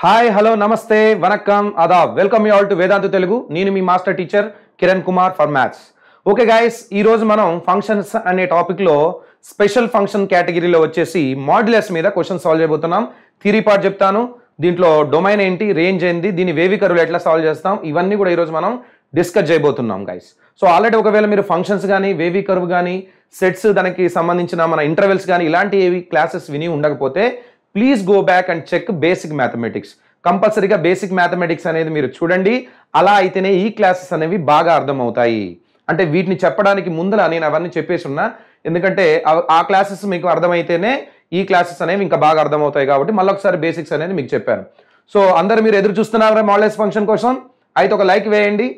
Hi hello నమస్తే వనక్కం ఆదాబ్ welcome you all to Vedantu Telugu. నేను మీ master teacher Kiran Kumar for maths. Okay guys, ఈరోజు మనం ఫంక్షన్స్ అనే టాపిక్లో స్పెషల్ ఫంక్షన్ కేటగిరీలో వచ్చేసి మాడ్యులస్ మీద క్వశ్చన్ సాల్వ్ చేయబోతున్నాం. థియరీ పార్ట్ చెప్తాను, దీంట్లో డొమైన్ ఏంటి, రేంజ్ ఏంటి, దీని వేవి కర్వ్లు ఎట్లా సాల్వ్ చేస్తాం, ఇవన్నీ కూడా ఈరోజు మనం డిస్కస్ చేయబోతున్నాం గైస్. సో ఆల్రెడీ ఒకవేళ మీరు ఫంక్షన్స్ కానీ వేవి కర్వ్ కానీ సెట్స్ దానికి సంబంధించిన మన ఇంటర్వెల్స్ కానీ ఇలాంటి ఏవి క్లాసెస్ విని ఉండకపోతే please go back and check basic mathematics. కంపల్సరీగా బేసిక్ మ్యాథమెటిక్స్ అనేది మీరు చూడండి. అలా అయితేనే ఈ క్లాసెస్ అనేవి బాగా అర్థమవుతాయి. అంటే వీటిని చెప్పడానికి ముందర నేను అవన్నీ చెప్పేసి ఉన్నా, ఎందుకంటే ఆ క్లాసెస్ మీకు అర్థమైతేనే ఈ క్లాసెస్ అనేవి ఇంకా బాగా అర్థమవుతాయి. కాబట్టి మళ్ళీ ఒకసారి బేసిక్స్ అనేది మీకు చెప్పాను. సో అందరు మీరు ఎదురు చూస్తున్నారు మాడ్యులస్ ఫంక్షన్ కోసం, అయితే ఒక లైక్ వేయండి,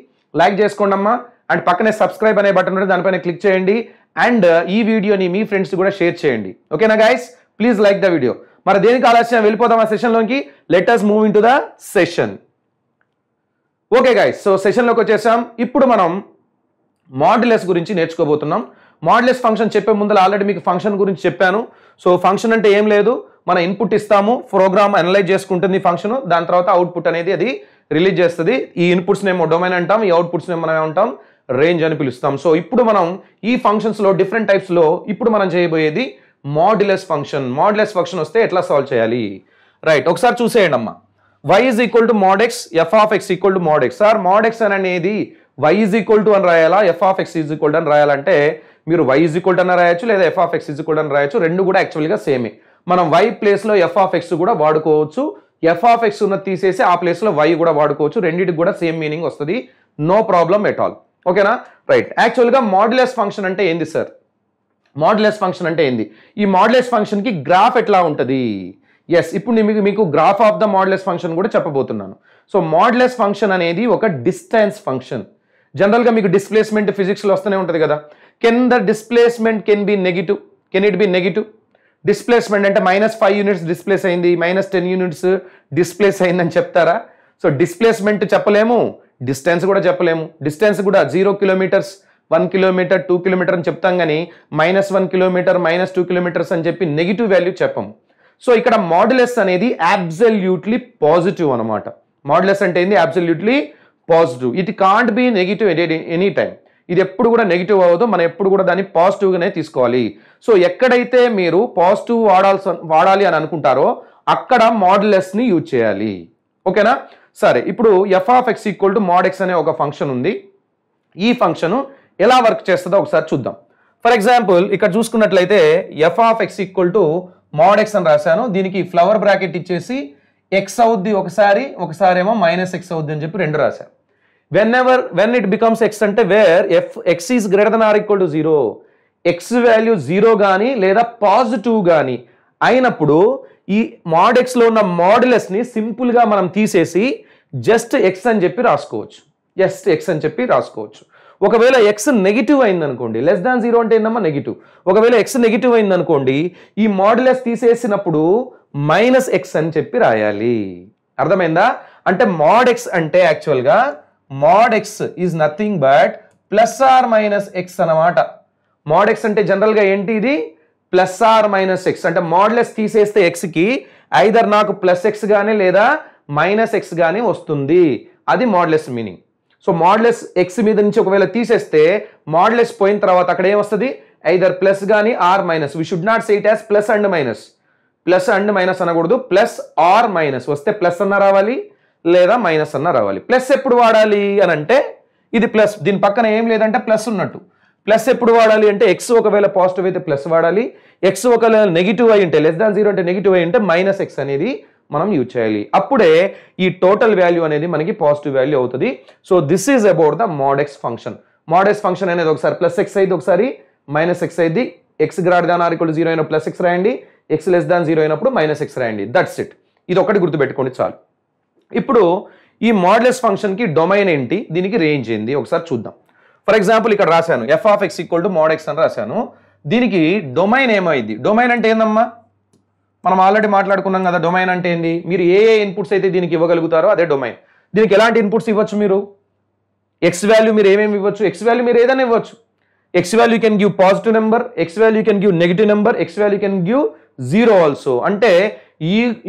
లైక్ చేసుకోండి అమ్మా. అండ్ పక్కనే సబ్స్క్రైబ్ అనే బటన్ ఉంటుంది, దానిపైన క్లిక్ చేయండి. అండ్ ఈ వీడియోని మీ ఫ్రెండ్స్ కూడా షేర్ చేయండి. ఓకేనా guys, please like the video. మరి దేనికి ఆలస్యం, వెళ్ళిపోదాం ఆ సెషన్లోకి. Let us move into the session. Okay guys, so సెషన్లోకి వచ్చేసాం. ఇప్పుడు మనం మాడ్యులస్ గురించి నేర్చుకోబోతున్నాం. మాడ్యులస్ ఫంక్షన్ చెప్పే ముందర ఆల్రెడీ మీకు ఫంక్షన్ గురించి చెప్పాను. సో ఫంక్షన్ అంటే ఏం లేదు, మన ఇన్పుట్ ఇస్తాము, ప్రోగ్రామ్ అనలైజ్ చేసుకుంటుంది ఫంక్షన్, దాని తర్వాత అవుట్పుట్ అనేది అది రిలీజ్ చేస్తుంది. ఈ ఇన్పుట్స్ నేమో డొమైన్ అంటాం, ఈ అవుట్పుట్స్ నేమో మనం ఏమంటాం, రేంజ్ అని పిలుస్తాం. సో ఇప్పుడు మనం ఈ ఫంక్షన్స్లో డిఫరెంట్ టైప్స్లో ఇప్పుడు మనం చేయబోయేది మాడ్యులస్ ఫంక్షన్. మాడ్యులస్ ఫంక్షన్ వస్తే ఎట్లా సాల్వ్ చేయాలి, రైట్, ఒకసారి చూసేయండి అమ్మా. y is equal to mod x, f of x equal to mod x. Sir mod x అనేది y ఈజ్ ఈక్వల్ టు అని రాయాలా, f of x is equal to అని రాయాలంటే మీరు y ఈజ్ ఈక్వల్ టు అని రాయొచ్చు, లేదా f of x is equal to అని రాయొచ్చు. రెండు కూడా యాక్చువల్గా సేమే. మనం y ప్లేస్లో f ఆఫ్ x కూడా వాడుకోవచ్చు, f ఆఫ్ x ఉన్నది తీసేసి ఆ ప్లేస్లో y కూడా వాడుకోవచ్చు. రెండింటికి కూడా సేమ్ మీనింగ్ వస్తుంది, నో ప్రాబ్లం ఎట్ ఆల్. ఓకేనా, రైట్. యాక్చువల్గా మాడ్యులస్ ఫంక్షన్ అంటే ఏంది సార్, మాడ్యులస్ ఫంక్షన్ అంటే ఏంది, ఈ మాడ్యులస్ ఫంక్షన్కి గ్రాఫ్ ఎట్లా ఉంటుంది. ఎస్, ఇప్పుడు నేను మీకు graph of the modulus function కూడా చెప్పబోతున్నాను. సో మాడ్యులస్ ఫంక్షన్ అనేది ఒక డిస్టెన్స్ ఫంక్షన్. జనరల్గా మీకు డిస్ప్లేస్మెంట్ ఫిజిక్స్లో వస్తూనే ఉంటుంది కదా. Can the displacement can be negative, can it be negative? Displacement అంటే -5 యూనిట్స్ డిస్ప్లేస్ అయింది, -10 యూనిట్స్ డిస్ప్లేస్ అయిందని చెప్తారా? సో డిస్ప్లేస్మెంట్ చెప్పలేము, డిస్టెన్స్ కూడా చెప్పలేము. డిస్టెన్స్ కూడా 0 కిలోమీటర్స్, 1 కిలోమీటర్, 2 కిలోమీటర్ అని చెప్తాం, కానీ -1 కిలోమీటర్, -2 కిలోమీటర్స్ అని చెప్పి నెగిటివ్ వాల్యూ చెప్పము. సో ఇక్కడ మాడ్యులస్ అనేది అబ్సల్యూట్లీ పాజిటివ్ అనమాట. మాడ్యులస్ అంటే ఏంది, absolutely positive. It can't be negative any time. ఇది ఎప్పుడు కూడా నెగిటివ్ అవ్వదు, మనం ఎప్పుడు కూడా దాన్ని పాజిటివ్గానే తీసుకోవాలి. సో ఎక్కడైతే మీరు పాజిటివ్ వాడాలి అని అనుకుంటారో అక్కడ మాడ్యులస్ని యూజ్ చేయాలి. ఓకేనా, సరే. ఇప్పుడు f of x equal to mod x అనే ఒక ఫంక్షన్ ఉంది. ఈ ఫంక్షన్ ఎలా వర్క్ చేస్తుందో ఒకసారి చూద్దాం. ఫర్ ఎగ్జాంపుల్ ఇక్కడ చూసుకున్నట్లయితే f of x equal to mod x అని రాశాను. దీనికి ఫ్లవర్ బ్రాకెట్ ఇచ్చేసి x అవుద్ది ఒకసారి, ఒకసారి ఏమో -x అవుద్ది అని చెప్పి రెండు రాశాను. వెన్ ఇట్ బికమ్స్ x అంటే where x is greater than or equal to 0, x value 0 కానీ లేదా పాజిటివ్ కానీ అయినప్పుడు ఈ mod x లో ఉన్న మాడ్యులస్ని సింపుల్గా మనం తీసేసి జస్ట్ x అని చెప్పి రాసుకోవచ్చు, జస్ట్ x అని చెప్పి రాసుకోవచ్చు. ఒకవేళ x నెగిటివ్ అయిందనుకోండి, <0 అంటే ఏందమ్మా నెగిటివ్. ఒకవేళ x నెగిటివ్ అయిందనుకోండి, ఈ మాడ్యులస్ తీసేసినప్పుడు -x అని చెప్పి రాయాలి. అర్థమైందా? అంటే mod x అంటే యాక్చువల్గా mod x is nothing but +or-x అన్నమాట. mod x అంటే జనరల్గా ఏంటి, ఇది +or-x. అంటే మాడ్యులస్ తీసేస్తే xకి ఐదర్ నాకు +x కానీ లేదా -x కానీ వస్తుంది, అది modulus meaning. So modulus x మీద నుంచి ఒకవేళ తీసేస్తే మాడ్యులస్ పోయిన తర్వాత అక్కడ ఏమొస్తుంది, ఐదర్ ప్లస్ కానీ or minus. We should not say it as plus and minus, plus and minus అనకూడదు, ప్లస్ ఆర్ మైనస్. వస్తే ప్లస్ అన్న రావాలి లేదా మైనస్ అన్న రావాలి. ప్లస్ ఎప్పుడు వాడాలి అని అంటే ఇది ప్లస్, దీని పక్కన ఏం లేదంటే ప్లస్ ఉన్నట్టు. ప్లస్ ఎప్పుడు వాడాలి అంటే x ఒకవేళ పాజిటివ్ అయితే ప్లస్ వాడాలి, x ఒకవేళ నెగిటివ్ అయి ఉంటే <0 అంటే నెగిటివ్ అయి ఉంటే -x అనేది మనం యూజ్ చేయాలి. అప్పుడే ఈ టోటల్ వాల్యూ అనేది మనకి పాజిటివ్ వాల్యూ అవుతుంది. So this is about the mod x function. mod x function అనేది ఒకసారి +x అయింది, ఒకసారి -x అయింది. x greater than or equal to 0 అయినా +x రాయండి, x <0 అయినప్పుడు -x రాయండి. That's it. ఇది ఒకటి గుర్తుపెట్టుకోండి చాలు. ఇప్పుడు ఈ మాడ్యులస్ ఫంక్షన్కి డొమైన్ ఏంటి, దీనికి రేంజ్ ఏంటి ఒకసారి చూద్దాం. ఫర్ ఎగ్జాంపుల్ ఇక్కడ రాశాను f of x equal to mod x అని రాశాను. దీనికి డొమైన్ ఏమైంది, డొమైన్ అంటే ఏందమ్మా, మనం ఆల్రెడీ మాట్లాడుకున్నాం కదా. డొమైన్ అంటే ఏంది, మీరు ఏ ఇన్పుట్స్ అయితే దీనికి ఇవ్వగలుగుతారో అదే డొమైన్. దీనికి ఎలాంటి ఇన్పుట్స్ ఇవ్వచ్చు మీరు, x వాల్యూ మీరు ఏమేమి ఇవ్వచ్చు, x వాల్యూ మీరు ఏదైనా ఇవ్వచ్చు. x value can give positive number, x value can give negative number, x value can give 0 also. అంటే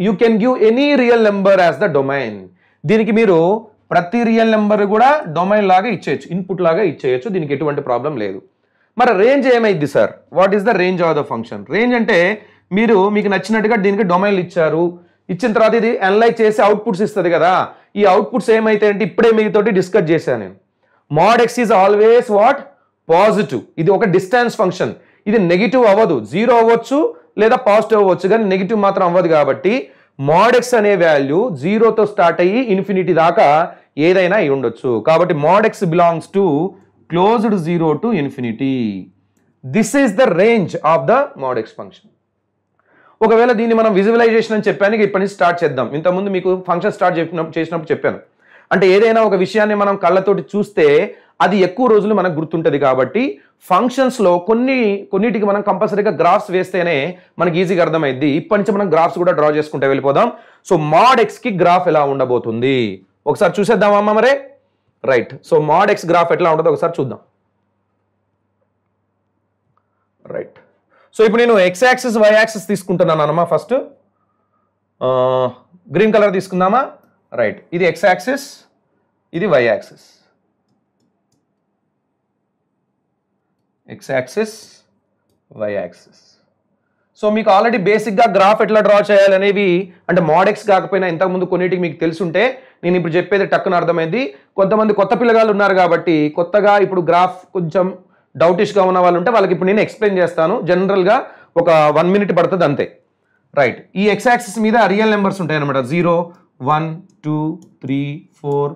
you can give any real number as the domain. దీనికి మీరు ప్రతి రియల్ నెంబర్ కూడా డొమైన్ లాగా ఇచ్చేయచ్చు, input లాగా ఇచ్చేయచ్చు, దీనికి ఎటువంటి ప్రాబ్లం లేదు. మరి రేంజ్ ఏమైంది sir? What is the range of the function? Range అంటే మీకు నచ్చినట్టుగా దీనికి డొమైన్లు ఇచ్చారు, ఇచ్చిన తర్వాత ఇది అనలైజ్ చేసి అవుట్పుట్స్ ఇస్తుంది కదా. ఈ అవుట్పుట్స్ ఏమైతే అంటే ఇప్పుడే మీతోటి డిస్కస్ చేశాను నేను. Mode X is always what? Positive. ఇది ఒక డిస్టెన్స్ ఫంక్షన్, ఇది నెగిటివ్ అవ్వదు, జీరో అవ్వచ్చు లేదా పాజిటివ్ అవ్వచ్చు, కానీ నెగిటివ్ మాత్రం అవ్వదు. కాబట్టి మోడ్ ఎక్స్ అనే వాల్యూ జీరోతో స్టార్ట్ అయ్యి ఇన్ఫినిటీ దాకా ఏదైనా అయి ఉండొచ్చు. కాబట్టి mode X belongs to closed zero to infinity. This is the range of the mode X function. ఒకవేళ దీన్ని మనం విజువలైజేషన్ అని చెప్పాను, ఇప్పటి నుంచి స్టార్ట్ చేద్దాం. ఇంతకుముందు మీకు ఫంక్షన్ స్టార్ట్ చేసినప్పుడు చెప్పాను, అంటే ఏదైనా ఒక విషయాన్ని మనం కళ్ళతోటి చూస్తే అది ఎక్కువ రోజులు మనకు గుర్తుంటుంది. కాబట్టి ఫంక్షన్స్లో కొన్నిటికి మనం కంపల్సరీగా గ్రాఫ్స్ వేస్తేనే మనకి ఈజీగా అర్థమైద్ది. ఇప్పటి నుంచి మనం గ్రాఫ్స్ కూడా డ్రా చేసుకుంటే వెళ్ళిపోదాం. సో మోడ్ ఎక్స్కి గ్రాఫ్ ఎలా ఉండబోతుంది ఒకసారి చూసేద్దామమ్మా మరే. Right. So mode X graph ఎట్లా ఉంటుందో ఒకసారి చూద్దాం. రైట్. సో ఇప్పుడు నేను ఎక్స్ యాక్సిస్ వై యాక్సిస్ తీసుకుంటున్నాను అన్నమా. ఫస్ట్ గ్రీన్ కలర్ తీసుకుందామా. రైట్. ఇది ఎక్స్ యాక్సిస్, ఇది Y axis. X axis, Y axis. So మీకు ఆల్రెడీ బేసిక్గా గ్రాఫ్ ఎట్లా డ్రా చేయాలనేవి, అంటే మోడ్ ఎక్స్ కాకపోయినా ఇంతకుముందు కొన్నిటికి మీకు తెలుసుంటే నేను ఇప్పుడు చెప్పేది టక్కున అర్థమైంది. కొంతమంది కొత్త పిల్లగాళ్ళు ఉన్నారు కాబట్టి కొత్తగా ఇప్పుడు గ్రాఫ్ కొంచెం డౌటిష్గా ఉన్న వాళ్ళు ఉంటే వాళ్ళకి ఇప్పుడు నేను ఎక్స్ప్లెయిన్ చేస్తాను. జనరల్గా ఒక 1 minute పడుతుంది అంతే. రైట్. ఈ ఎక్స్ యాక్సిస్ మీద రియల్ నెంబర్స్ ఉంటాయి అనమాట. 0, 1, 2, 3, 4,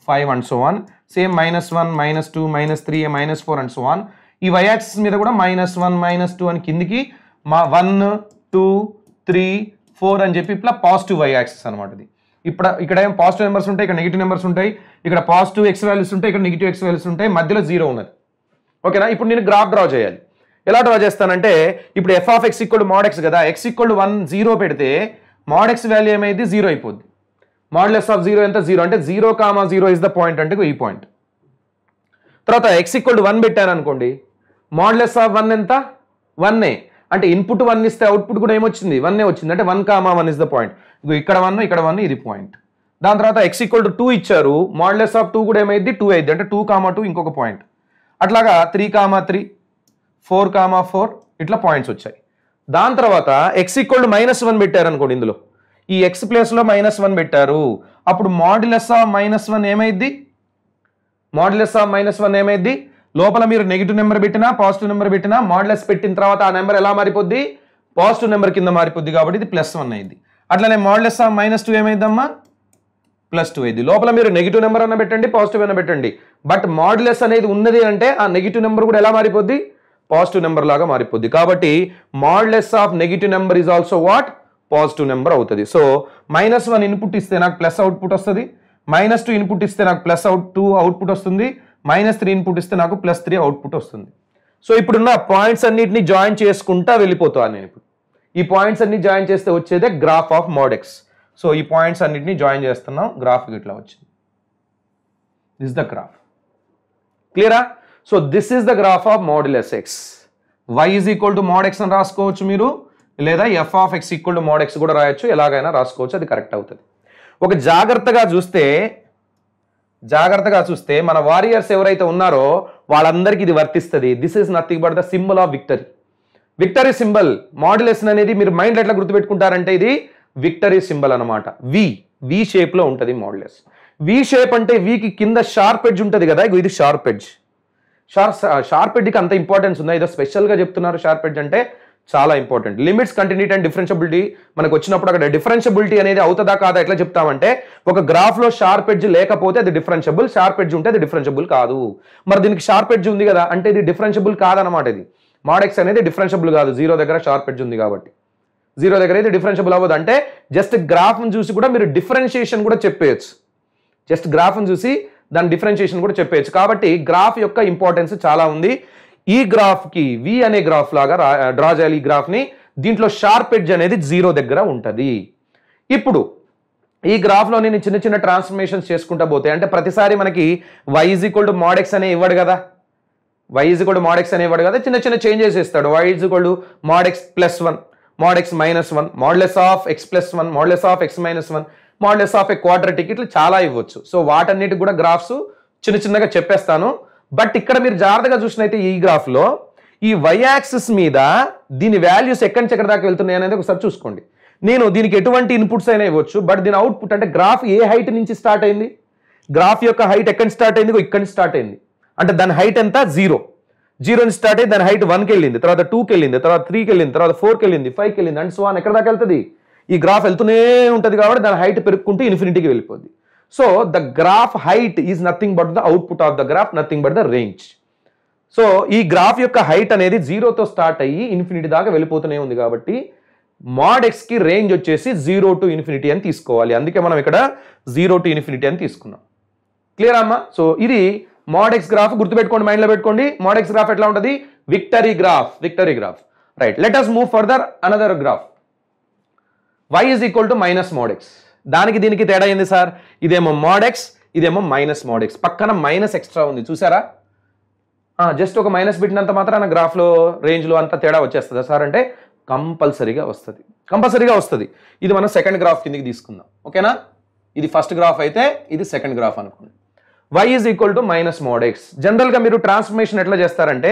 5 and so on. Same -1, -2, -3, -4 and so on. ఈ వై యాక్సిస్ మీద కూడా -1, -2 అని కిందికి 1, 2, 3, 4 అని చెప్పి ఇట్లా పాజిటివ్ వై యాక్సిస్ అనమాట. ఇది ఇక్కడ ఏం పాజిటివ్ నెంబర్స్ ఉంటాయి, ఇక్కడ నెగిటివ్ నెంబర్స్ ఉంటాయి, ఇక్కడ పాజిటివ్ ఎక్స్ వాల్యూస్ ఉంటాయి, ఇక్కడ నెగిటివ్ ఎక్స్ వాల్యూస్ ఉంటాయి, మధ్యలో 0 ఉన్నది. ఓకేనా. ఇప్పుడు నేను గ్రాఫ్ డ్రా చేయాలి. ఎలా డ్రా చేస్తానంటే ఇప్పుడు F of X equal mode X కదా, ఎక్స్ ఈక్వల్ 1, 0 పెడితే మోడ్ ఎక్స్ వాల్యూ ఏమైంది? 0 అయిపోద్ది. మోడ్లెస్ ఆఫ్ 0 ఎంత? 0. అంటే 0, ఇస్ ద పాయింట్, అంటే ఈ పాయింట్. తర్వాత ఎక్స్ ఈక్వల్ 1 పెట్టాను అనుకోండి, మోడ్లెస్ ఆఫ్ 1 ఎంత? 1. అంటే ఇన్పుట్ 1 ఇస్తే అవుట్పుట్ కూడా ఏమొచ్చింది? 1 వచ్చింది. అంటే 1, 1 ఇస్ ద పాయింట్. ఇక్కడ 1, ఇక్కడ 1, ఇది పాయింట్. దాని తర్వాత ఎక్స్ ఈక్వల్ 2 ఇచ్చారు, మోడ్లెస్ ఆఫ్ 2 కూడా ఏమైంది? 2 అయింది. అంటే 2, 2 ఇంకొక పాయింట్. అట్లాగా 3, 3, 4, 4 ఇట్లా పాయింట్స్ వచ్చాయి. దాని తర్వాత ఎక్స్ ఈక్వల్ -1 పెట్టారు అనుకోండి, ఇందులో ఈ ఎక్స్ ప్లేస్లో -1 పెట్టారు. అప్పుడు మోడ్యులస్ ఆఫ్ -1 ఏమైంది? మోడ్యులస్ ఆఫ్ -1 ఏమైంది? లోపల మీరు నెగిటివ్ నెంబర్ పెట్టినా పాజిటివ్ నెంబర్ పెట్టినా మోడ్యులస్ పెట్టిన తర్వాత ఆ నెంబర్ ఎలా మారిపోద్ది? పాజిటివ్ నెంబర్ కింద మారిపోద్ది. కాబట్టి ఇది +1 అయింది. అట్లనే మోడ్యులస్ ఆఫ్ -2 ఏమైందమ్మా? +2 అయింది. లోపల మీరు నెగిటివ్ నెంబర్ అన్న పెట్టండి, పాజిటివ్ అన్న పెట్టండి, బట్ మోడ్యులస్ అనేది ఉన్నది అంటే ఆ నెగిటివ్ నెంబర్ కూడా ఎలా మారిపోద్ది? పాజిటివ్ నెంబర్ లాగా మారిపోద్ది. కాబట్టి modulus of negative number is also what? Positive number అవుతుంది. సో -1 ఇన్పుట్ ఇస్తే నాకు ప్లస్ అవుట్పుట్ వస్తుంది, -2 ఇన్పుట్ ఇస్తే నాకు +2 అవుట్పుట్ వస్తుంది, -3 ఇన్పుట్ ఇస్తే నాకు +3 అవుట్పుట్ వస్తుంది. సో ఇప్పుడున్న పాయింట్స్ అన్నిటిని జాయిన్ చేసుకుంటా వెళ్ళిపోతాను నేను. ఇప్పుడు ఈ పాయింట్స్ అన్ని జాయిన్ చేస్తే వచ్చేదే graph of mod X. So ఈ పాయింట్స్ అన్నిటిని జాయిన్ చేస్తున్నాం, గ్రాఫ్ ఇట్లా వచ్చింది. This the graph. క్లియరా? So this is the graph of modulus X. Y is equal to mod X అని రాసుకోవచ్చు మీరు, లేదా F of X equal to mod X కూడా రాయొచ్చు, ఎలాగైనా రాసుకోవచ్చు, అది కరెక్ట్ అవుతుంది. ఒక జాగ్రత్తగా చూస్తే మన వారియర్స్ ఎవరైతే ఉన్నారో వాళ్ళందరికీ ఇది వర్తిస్తుంది. This is nothing but the symbol of victory. Victory symbol modulus అనేది మీరు మైండ్ ఎట్లా గుర్తుపెట్టుకుంటారంటే ఇది విక్టరీ సింబల్ అనమాట. వి షేప్ లో ఉంటుంది మోడ్యులస్. వి షేప్ అంటే వికి కింద షార్ప్ ఎడ్జ్ ఉంటుంది కదా, ఇది షార్ప్ ఎడ్జ్. షార్ప్ ఎడ్జ్కి అంత ఇంపార్టెన్స్ ఉందా? ఏదో స్పెషల్గా చెప్తున్నారు. షార్ప్ ఎడ్జ్ అంటే చాలా important. Limits, continuity and differentiability మనకు వచ్చినప్పుడు అక్కడ డిఫరెన్షియబిలిటీ అనేది అవుతుందా కాదా ఎట్లా చెప్తామంటే, ఒక గ్రాఫ్ లో షార్ప్ ఎడ్జ్ లేకపోతే అది డిఫరెన్షియబుల్, షార్ప్ ఎడ్జ్ ఉంటే అది డిఫరెన్షియబుల్ కాదు. మరి దీనికి షార్ప్ ఎడ్జ్ ఉంది కదా అంటే ఇది డిఫరెన్షియబుల్ కాదనమాట. ఇది మోడ్ ఎక్స్ అనేది డిఫరెన్షియబుల్ కాదు, 0 దగ్గర షార్ప్ ఎడ్జ్ ఉంది కాబట్టి. 0 దగ్గర అయితే డిఫరెన్షియబుల్ అవ్వదు. అంటే జస్ట్ గ్రాఫ్ని చూసి కూడా మీరు డిఫరెన్షియేషన్ కూడా చెప్పేయచ్చు. జస్ట్ గ్రాఫ్ని చూసి దాని డిఫరెన్షియేషన్ కూడా చెప్పేయచ్చు. కాబట్టి గ్రాఫ్ యొక్క ఇంపార్టెన్స్ చాలా ఉంది. ఈ గ్రాఫ్కి వి అనే గ్రాఫ్ లాగా డ్రా చేయాలి ఈ గ్రాఫ్ని. దీంట్లో షార్ప్ ఎడ్జ్ అనేది 0 దగ్గర ఉంటుంది. ఇప్పుడు ఈ గ్రాఫ్లో నేను చిన్న చిన్న ట్రాన్స్ఫర్మేషన్స్ చేసుకుంటా పోతే, అంటే ప్రతిసారి మనకి y is equal to mod X అనే ఇవ్వడు కదా, y is equal to mod X అనే ఇవ్వడు కదా, చిన్న చిన్న చేంజెస్ ఇస్తాడు. y is equal to mod X +1, mod x minus 1, modulus of x plus 1, modulus of x minus 1, modulus of a quadratic, ఇట్లా చాలా ఇవ్వచ్చు. సో వాటన్నిటికి కూడా గ్రాఫ్స్ చిన్న చిన్నగా చెప్పేస్తాను. బట్ ఇక్కడ మీరు జాగ్రత్తగా చూసినైతే ఈ గ్రాఫ్లో ఈ y యాక్సిస్ మీద దీని వాల్యూస్ ఎక్కడి నుంచి ఎక్కడి దాకా వెళ్తున్నాయి అనేది ఒకసారి చూసుకోండి. నేను దీనికి ఎటువంటి ఇన్పుట్స్ అయినా ఇవ్వచ్చు, బట్ దీని అవుట్పుట్ అంటే గ్రాఫ్ ఏ హైట్ నుంచి స్టార్ట్ అయింది, గ్రాఫ్ యొక్క హైట్ ఎక్కడి స్టార్ట్ అయింది, ఇక్కడి నుంచి స్టార్ట్ అయింది. అంటే దాని హైట్ ఎంత 0 నుంచి స్టార్ట్ అయ్యి దాని హైట్ 1కి వెళ్ళింది, తర్వాత 2కి వెళ్ళింది, తర్వాత 3కి వెళ్ళింది, తర్వాత 4కి వెళ్ళింది, 5కి వెళ్ళింది అండ్ సో ఆన్ ఎక్కడ దాకా వెళ్తుంది. ఈ గ్రాఫ్ వెళ్తూనే ఉంటుంది కాబట్టి దాని హైట్ పెరుగుకుంటూ ఇన్ఫినిటీకి వెళ్ళిపోద్ది. So the graph height is nothing but the output of the graph, nothing but the range. So ఈ గ్రాఫ్ యొక్క హైట్ అనేది 0తో స్టార్ట్ అయ్యి ఇన్ఫినిటీ దాకా వెళ్ళిపోతూనే ఉంది కాబట్టి mod x కి రేంజ్ వచ్చేసి 0 to infinity అని తీసుకోవాలి. అందుకే మనం ఇక్కడ 0 to infinity అని తీసుకున్నాం. క్లియర్ అమ్మా? సో ఇది mod x గ్రాఫ్, గుర్తుపెట్టుకోండి, మైండ్లో పెట్టుకోండి. mod x గ్రాఫ్ ఎట్లా ఉంటుంది? Victory graph. Right, let us move further another graph. y is equal to minus mod x. దానికి దీనికి తేడా ఏంది సార్? ఇదేమో mod x, ఇదేమో మైనస్ mod x. పక్కన మైనస్ ఎక్స్ట్రా ఉంది చూసారా? జస్ట్ ఒక మైనస్ పెట్టినంత మాత్రాన గ్రాఫ్లో రేంజ్లో అంత తేడా వచ్చేస్తుందా సార్ అంటే కంపల్సరీగా వస్తుంది. ఇది మనం సెకండ్ గ్రాఫ్ కిందకి తీసుకుందాం. ఓకేనా? ఇది ఫస్ట్ గ్రాఫ్ అయితే ఇది సెకండ్ గ్రాఫ్ అనుకోండి. y is equal to minus mod x. జనరల్గా మీరు ట్రాన్స్ఫర్మేషన్ ఎట్లా చేస్తారంటే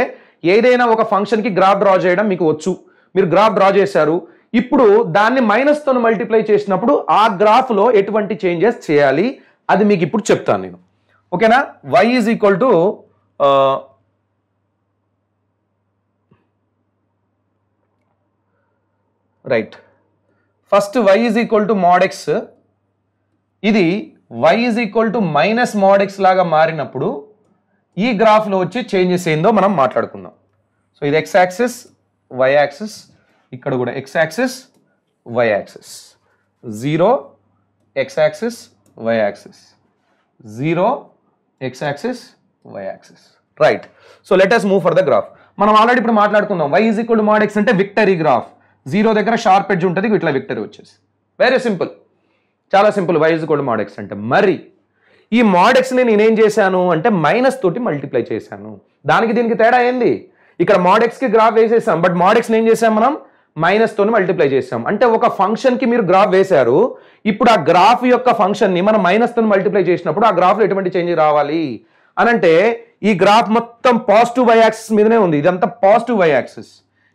ఏదైనా ఒక ఫంక్షన్కి గ్రాఫ్ డ్రా చేయడం మీకు వచ్చు, మీరు గ్రాఫ్ డ్రా చేశారు, ఇప్పుడు దాన్ని మైనస్తో మల్టిప్లై చేసినప్పుడు ఆ గ్రాఫ్లో ఎటువంటి చేంజెస్ చేయాలి అది మీకు ఇప్పుడు చెప్తాను నేను. ఓకేనా? y is equal to right, first y is equal to mod x. ఇది y is equal to minus mod x లాగా మారినప్పుడు ఈ గ్రాఫ్లో వచ్చే చేంజెస్ ఏందో మనం మాట్లాడుకుందాం. సో ఇది x యాక్సిస్, y యాక్సిస్, ఇక్కడ కూడా x axis, y axis, 0 x axis, y axis, 0 x axis, y axis. Right, so let us move for the graph. మనం ఆల్రెడీ ఇప్పుడు మాట్లాడుకుందాం y is equal to mod x అంటే victory graph. 0 దగ్గర sharp edge ఉంటుంది, ఇట్లా victory వచ్చేసి very simple, చాలా simple. y is equal to mod x అంటే మరి ఈ mod x ని నేనేం చేశాను అంటే మైనస్ తోటి మల్టిప్లై చేశాను. దానికి దీనికి తేడా ఏంది? ఇక్కడ mod x కి గ్రాఫ్ వేసేసాం, బట్ mod x ని ఏం చేసాం మనం? మైనస్ తోని మల్టిప్లై చేసాం. అంటే ఒక ఫంక్షన్ కి మీరు గ్రాఫ్ వేశారు, ఇప్పుడు ఆ గ్రాఫ్ యొక్క ఫంక్షన్ ని మనం మైనస్ తోని మల్టిప్లై చేసినప్పుడు ఆ గ్రాఫ్ లో ఎటువంటి చేంజ్ రావాలి అని అంటే ఈ గ్రాఫ్ మొత్తం పాజిటివ్ y యాక్సిస్ మీదనే ఉంది. ఇదంతా పాజిటివ్ y యాక్సిస్,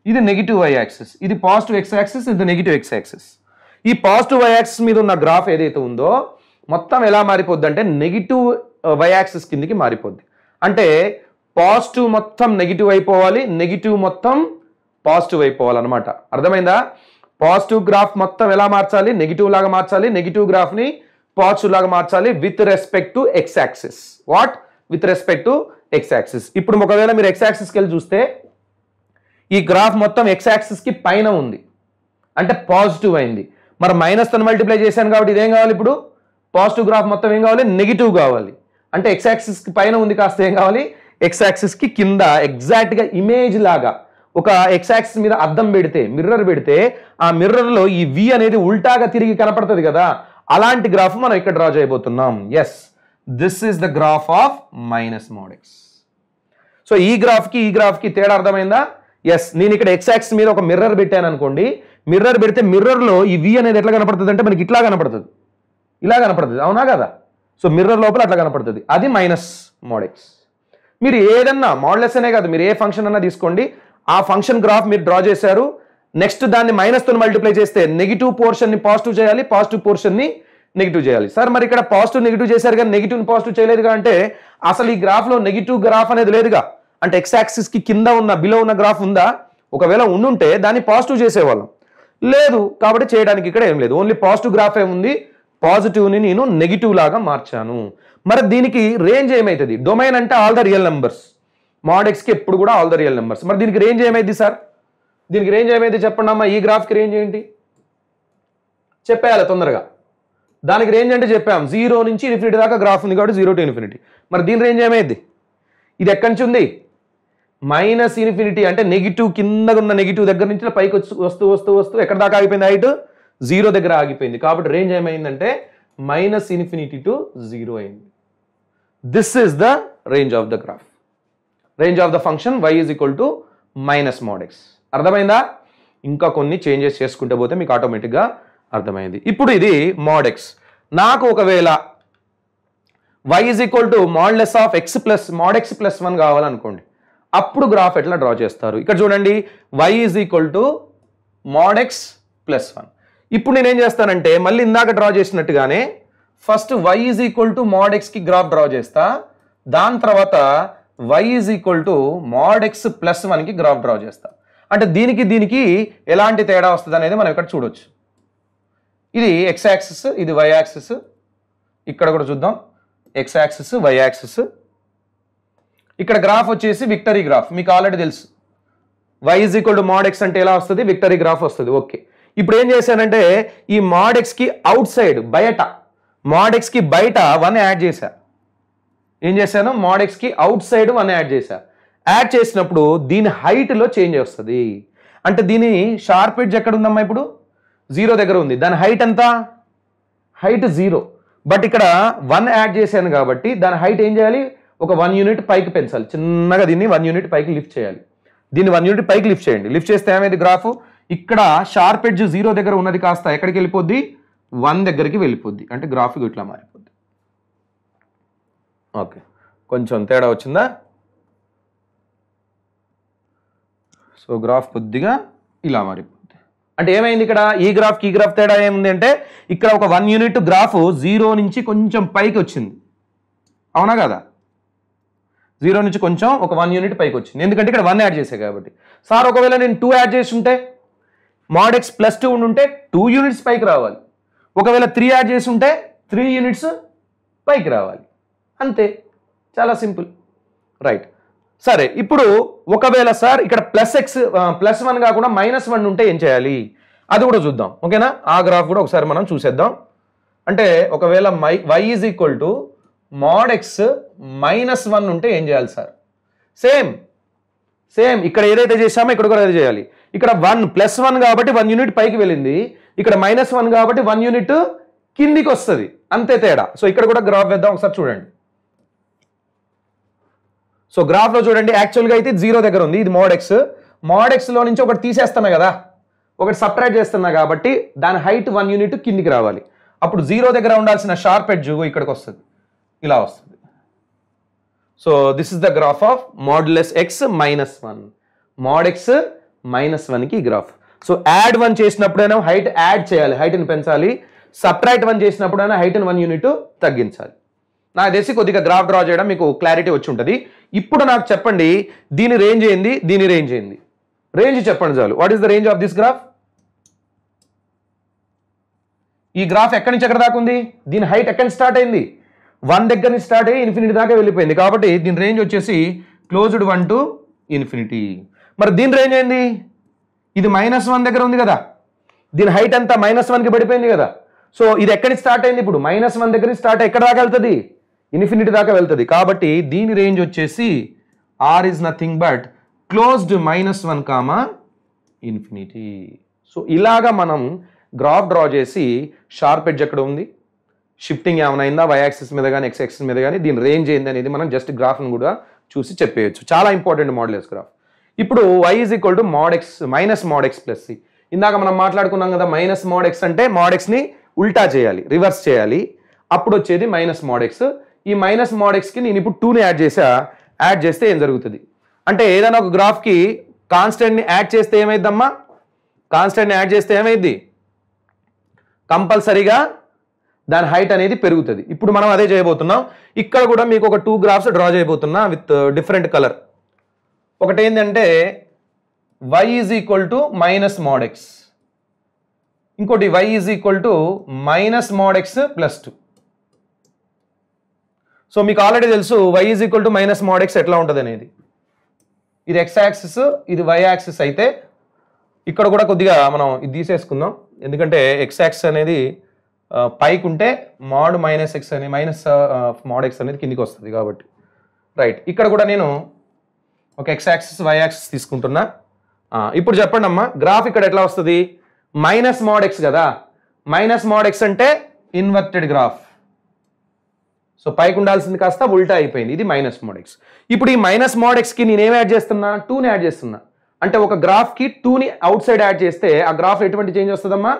ఇది నెగిటివ్ y యాక్సిస్, ఇది పాజిటివ్ x యాక్సిస్, ఇది నెగిటివ్ x యాక్సిస్. ఈ పాజిటివ్ y యాక్సిస్ మీద ఉన్న గ్రాఫ్ ఏదైతే ఉందో మొత్తం ఎలా మారిపోద్ది అంటే నెగిటివ్ y యాక్సిస్ కిందికి మారిపోద్ది. అంటే పాజిటివ్ మొత్తం నెగిటివ్ అయిపోవాలి, నెగిటివ్ మొత్తం పాజిటివ్ అయిపోవాలన్నమాట. అర్థమైందా? పాజిటివ్ గ్రాఫ్ మొత్తం ఎలా మార్చాలి? నెగిటివ్ లాగా మార్చాలి, నెగిటివ్ గ్రాఫ్ని పాజిటివ్ లాగా మార్చాలి with respect to x axis. What? With respect to x axis. ఇప్పుడు ఒకవేళ మీరు x యాక్సిస్కి వెళ్ళి చూస్తే ఈ గ్రాఫ్ మొత్తం x యాక్సిస్కి పైన ఉంది, అంటే పాజిటివ్ అయింది. మరి మైనస్ తో మల్టిప్లై చేశాను కాబట్టి ఇదేం కావాలి? ఇప్పుడు పాజిటివ్ గ్రాఫ్ మొత్తం ఏం కావాలి? నెగిటివ్ కావాలి. అంటే x యాక్సిస్కి పైన ఉంది కాస్త ఏం కావాలి? x యాక్సిస్కి కింద ఎగ్జాక్ట్గా ఇమేజ్ లాగా ఒక x యాక్సిస్ మీద అద్దం పెడితే, మిర్రర్ పెడితే ఆ మిర్రర్లో ఈ v అనేది ఉల్టాగా తిరిగి కనపడుతుంది కదా, అలాంటి గ్రాఫ్ మనం ఇక్కడ డ్రా చేయబోతున్నాం. Yes, this is the graph of minus mod x. So ఈ గ్రాఫ్కి తేడా అర్థమైందా? ఎస్, నేను ఇక్కడ x యాక్సిస్ మీద ఒక మిర్రర్ పెట్టాను అనుకోండి, మిర్రర్ పెడితే మిర్రర్లో ఈ v అనేది ఎట్లా కనపడుతుంది అంటే మనకి ఇట్లా కనపడుతుంది, ఇలా కనపడుతుంది, అవునా కదా? సో మిర్రర్ లోపల అట్లా కనపడుతుంది, అది మైనస్ mod x. మీరు ఏదన్నా మోడ్లెస్ అనే కాదు, మీరు ఏ ఫంక్షన్ అన్నా తీసుకోండి, ఆ ఫంక్షన్ గ్రాఫ్ మీరు డ్రా చేశారు, నెక్స్ట్ దాన్ని మైనస్తో మల్టిప్లై చేస్తే నెగిటివ్ పోర్షన్ని పాజిటివ్ చేయాలి, పాజిటివ్ పోర్షన్ని నెగిటివ్ చేయాలి. సార్ మరి ఇక్కడ పాజిటివ్ నెగిటివ్ చేశారు కానీ నెగిటివ్ పాజిటివ్ చేయలేదుగా అంటే అసలు ఈ గ్రాఫ్లో నెగిటివ్ గ్రాఫ్ అనేది లేదుగా. అంటే x యాక్సిస్కి కింద ఉన్న బిలో ఉన్న గ్రాఫ్ ఉందా? ఒకవేళ ఉండుంటే దాన్ని పాజిటివ్ చేసేవాళ్ళం, లేదు కాబట్టి చేయడానికి ఇక్కడ ఏం లేదు, ఓన్లీ పాజిటివ్ గ్రాఫే ఉంది. పాజిటివ్ని నేను నెగిటివ్ లాగా మార్చాను. మరి దీనికి రేంజ్ ఏమవుతుంది? డొమైన్ అంటే all the real numbers, mod xకి ఎప్పుడు కూడా ఆల్ ద రియల్ నెంబర్స్. మరి దీనికి రేంజ్ ఏమైంది సార్? దీనికి రేంజ్ ఏమైంది చెప్పండి అమ్మా. ఈ గ్రాఫ్కి రేంజ్ ఏంటి చెప్పేయాలి తొందరగా. దానికి రేంజ్ అంటే చెప్పాం 0 నుంచి ఇన్ఫినిటీ దాకా గ్రాఫ్ ఉంది కాబట్టి 0 to infinity. మరి దీని రేంజ్ ఏమైంది? ఇది ఎక్కడి నుంచి ఉంది? మైనస్ ఇన్ఫినిటీ అంటే నెగిటివ్, కింద ఉన్న నెగిటివ్ దగ్గర నుంచి పైకి వస్తూ వస్తూ వస్తూ ఎక్కడ దాకా ఆగిపోయింది? హైట్ 0 దగ్గర ఆగిపోయింది. కాబట్టి రేంజ్ ఏమైందంటే మైనస్ ఇన్ఫినిటీ టు 0 అయింది. This is the range of the graph, range of the function y is equal to minus mod x. అర్థమైందా? ఇంకా కొన్ని చేంజెస్ చేసుకుంటే పోతే మీకు ఆటోమేటిక్గా అర్థమైంది. ఇప్పుడు ఇది mod x. నాకు ఒకవేళ y is equal to modulus of x plus mod x plus 1 కావాలనుకోండి, అప్పుడు గ్రాఫ్ ఎట్లా డ్రా చేస్తారు? ఇక్కడ చూడండి, y is equal to mod x plus 1. ఇప్పుడు నేనేం చేస్తానంటే మళ్ళీ ఇందాక డ్రా చేసినట్టుగానే first y is equal to mod x కి గ్రాఫ్ డ్రా చేస్తా, దాని తర్వాత y is equal to mod x plus 1 కి గ్రాఫ్ డ్రా చేస్తా. అంటే దీనికి ఎలాంటి తేడా వస్తుంది అనేది మనం ఇక్కడ చూడొచ్చు. ఇది x యాక్సిస్, ఇది y యాక్సిస్. ఇక్కడ కూడా చూద్దాం, x యాక్సిస్, y యాక్సిస్. ఇక్కడ గ్రాఫ్ వచ్చేసి విక్టరీ గ్రాఫ్, మీకు ఆల్రెడీ తెలుసు. y is equal to mod x అంటే ఎలా వస్తుంది? విక్టరీ గ్రాఫ్ వస్తుంది. ఓకే, ఇప్పుడు ఏం చేశానంటే ఈ mod x కి అవుట్ సైడ్ బయట, mod x కి బయట 1 యాడ్ చేశా. ఏం చేశాను? mod x కి అవుట్ సైడ్ 1 యాడ్ చేశా. యాడ్ చేసినప్పుడు దీని హైట్లో చేంజ్ వస్తుంది. అంటే దీని షార్ప్ ఎడ్జ్ ఎక్కడ ఉందమ్మా? ఇప్పుడు 0 దగ్గర ఉంది. దాని హైట్ ఎంత? హైట్ 0. బట్ ఇక్కడ 1 యాడ్ చేశాను కాబట్టి దాని హైట్ ఏం చేయాలి? ఒక 1 యూనిట్ పైకి పెంచాలి. చిన్నగా దీన్ని 1 యూనిట్ పైకి లిఫ్ట్ చేయాలి. దీన్ని 1 యూనిట్ పైకి లిఫ్ట్ చేయండి. లిఫ్ట్ చేస్తే ఏమైంది గ్రాఫ్? ఇక్కడ షార్ప్ ఎడ్జ్ 0 దగ్గర ఉన్నది కాస్త ఎక్కడికి వెళ్ళిపోద్ది? 1 దగ్గరికి వెళ్ళిపోద్ది. అంటే గ్రాఫిక్ ఇట్లా మారిపోద్ది. ఓకే, కొంచెం తేడా వచ్చిందా? సో గ్రాఫ్ కొద్దిగా ఇలా మారిపోద్ది. అంటే ఏమైంది ఇక్కడ? ఈ గ్రాఫ్ తేడా ఏముంది అంటే ఇక్కడ ఒక 1 యూనిట్ గ్రాఫ్ 0 నుంచి కొంచెం పైకి వచ్చింది. అవునా కదా? 0 నుంచి కొంచెం ఒక 1 యూనిట్ పైకి వచ్చింది. ఎందుకంటే ఇక్కడ 1 యాడ్ చేసే కాబట్టి. సార్ ఒకవేళ నేను 2 యాడ్ చేసి ఉంటే, mod x ప్లస్ 2 ఉంటే 2 యూనిట్స్ పైకి రావాలి. ఒకవేళ 3 యాడ్ చేసి ఉంటే 3 యూనిట్స్ పైకి రావాలి. అంతే, చాలా సింపుల్. రైట్, సరే. ఇప్పుడు ఒకవేళ సార్ ఇక్కడ ప్లస్ 1 కాకుండా -1 ఉంటే ఏం చేయాలి? అది కూడా చూద్దాం. ఓకేనా? ఆ గ్రాఫ్ కూడా ఒకసారి మనం చూసేద్దాం. అంటే ఒకవేళ y is equal to mod x -1 ఉంటే ఏం చేయాలి సార్? సేమ్ ఇక్కడ ఏదైతే చేసామో ఇక్కడ కూడా అదే చేయాలి. ఇక్కడ 1 ప్లస్ 1 కాబట్టి 1 యూనిట్ పైకి వెళ్ళింది. ఇక్కడ -1 కాబట్టి 1 యూనిట్ కిందికి వస్తుంది. అంతే తేడా. సో ఇక్కడ కూడా గ్రాఫ్ వేద్దాం, ఒకసారి చూడండి. సో గ్రాఫ్లో చూడండి, యాక్చువల్గా అయితే 0 దగ్గర ఉంది. ఇది mod x లో నుంచి ఒకటి తీసేస్తున్నా కదా, ఒకటి సబ్ట్రాక్ట్ చేస్తున్నా కాబట్టి దాని హైట్ 1 యూనిట్ కిందికి రావాలి. అప్పుడు 0 దగ్గర ఉండాల్సిన షార్ప్ ఎడ్జ్ ఇక్కడికి వస్తుంది, ఇలా వస్తుంది. So this is the graph of modulus x -1. mod x -1 కి గ్రాఫ్. సో యాడ్ 1 చేసినప్పుడైనా హైట్ యాడ్ చేయాలి, హైట్ని పెంచాలి. సబ్ట్రాక్ట్ 1 చేసినప్పుడైనా హైట్ని 1 యూనిట్ తగ్గించాలి. నాకు తెలిసి కొద్దిగా గ్రాఫ్ డ్రా చేయడం మీకు క్లారిటీ వచ్చి ఉంటుంది. ఇప్పుడు నాకు చెప్పండి, దీని రేంజ్ ఏంది, దీని రేంజ్ ఏంది? రేంజ్ చెప్పండి చాలు. What is the range of this graph? ఈ గ్రాఫ్ ఎక్కడి నుంచి ఎక్కడ దాకా ఉంది? దీని హైట్ ఎక్కడి నుంచి స్టార్ట్ అయింది? 1 దగ్గర నుంచి స్టార్ట్ అయ్యి ఇన్ఫినిటీ దాకా వెళ్ళిపోయింది. కాబట్టి దీని రేంజ్ వచ్చేసి క్లోజ్డ్ 1 టు ఇన్ఫినిటీ. మరి దీని రేంజ్ ఏంది? ఇది -1 దగ్గర ఉంది కదా, దీని హైట్ అంతా -1కి పడిపోయింది కదా. సో ఇది ఎక్కడి నుంచి స్టార్ట్ అయింది? ఇప్పుడు -1 దగ్గర నుంచి స్టార్ట్ ఎక్కడ దాకా వెళ్తుంది? ఇన్ఫినిటీ దాకా వెళ్తుంది. కాబట్టి దీని రేంజ్ వచ్చేసి r is nothing but closed -1 comma infinity. So ఇలాగా మనం గ్రాఫ్ డ్రా చేసి షార్ప్ ఎడ్జ్ ఎక్కడ ఉంది, షిఫ్టింగ్ ఏమైనా అయిందా y యాక్సిస్ మీద కానీ x యాక్సిస్ మీద కానీ, దీని రేంజ్ ఏంది అనేది మనం జస్ట్ గ్రాఫ్ను కూడా చూసి చెప్పేయచ్చు. చాలా ఇంపార్టెంట్ మాడ్యులస్ గ్రాఫ్. ఇప్పుడు y is equal to mod x -mod x plus c. ఇందాక మనం మాట్లాడుకున్నాం కదా, -mod x అంటే mod x ని ఉల్టా చేయాలి, రివర్స్ చేయాలి. అప్పుడు వచ్చేది -mod x. ఈ -mod x కి నేను ఇప్పుడు 2ని యాడ్ చేస్తే ఏం జరుగుతుంది అంటే, ఏదైనా ఒక గ్రాఫ్కి కాన్స్టెంట్ని యాడ్ చేస్తే ఏమైందమ్మా? కాన్స్టెంట్ని యాడ్ చేస్తే ఏమైంది? కంపల్సరీగా దాని హైట్ అనేది పెరుగుతుంది. ఇప్పుడు మనం అదే చేయబోతున్నాం. ఇక్కడ కూడా మీకు ఒక 2 గ్రాఫ్స్ డ్రా చేయబోతున్నా విత్ డిఫరెంట్ కలర్. ఒకటి ఏంటంటే y is equal to -mod x, ఇంకోటి y is equal to -mod x plus 2. So మీకు ఆల్రెడీ తెలుసు y is equal to -mod x ఎట్లా ఉంటుంది అనేది. ఇది x యాక్సిస్, ఇది y యాక్సిస్ అయితే ఇక్కడ కూడా కొద్దిగా మనం ఇది తీసేసుకుందాం. ఎందుకంటే x యాక్సిస్ అనేది పైకి ఉంటే mod -x అని -mod x అనేది కిందికి వస్తుంది కాబట్టి. రైట్, ఇక్కడ కూడా నేను ఒక x యాక్సిస్ y యాక్సిస్ తీసుకుంటున్నా. ఇప్పుడు చెప్పండి అమ్మా, గ్రాఫ్ ఇక్కడ ఎట్లా వస్తుంది? -mod x కదా, -mod x అంటే ఇన్వర్టెడ్ గ్రాఫ్. సో పైకి ఉండాల్సింది కాస్త ఉల్టా అయిపోయింది. ఇది -mod x. ఇప్పుడు ఈ -mod x కి నేను ఏం యాడ్ చేస్తున్నా? 2ని యాడ్ చేస్తున్నా. అంటే ఒక గ్రాఫ్కి 2ని అవుట్ సైడ్ యాడ్ చేస్తే ఆ గ్రాఫ్ ఎటువంటి చేంజ్ వస్తుందమ్మా?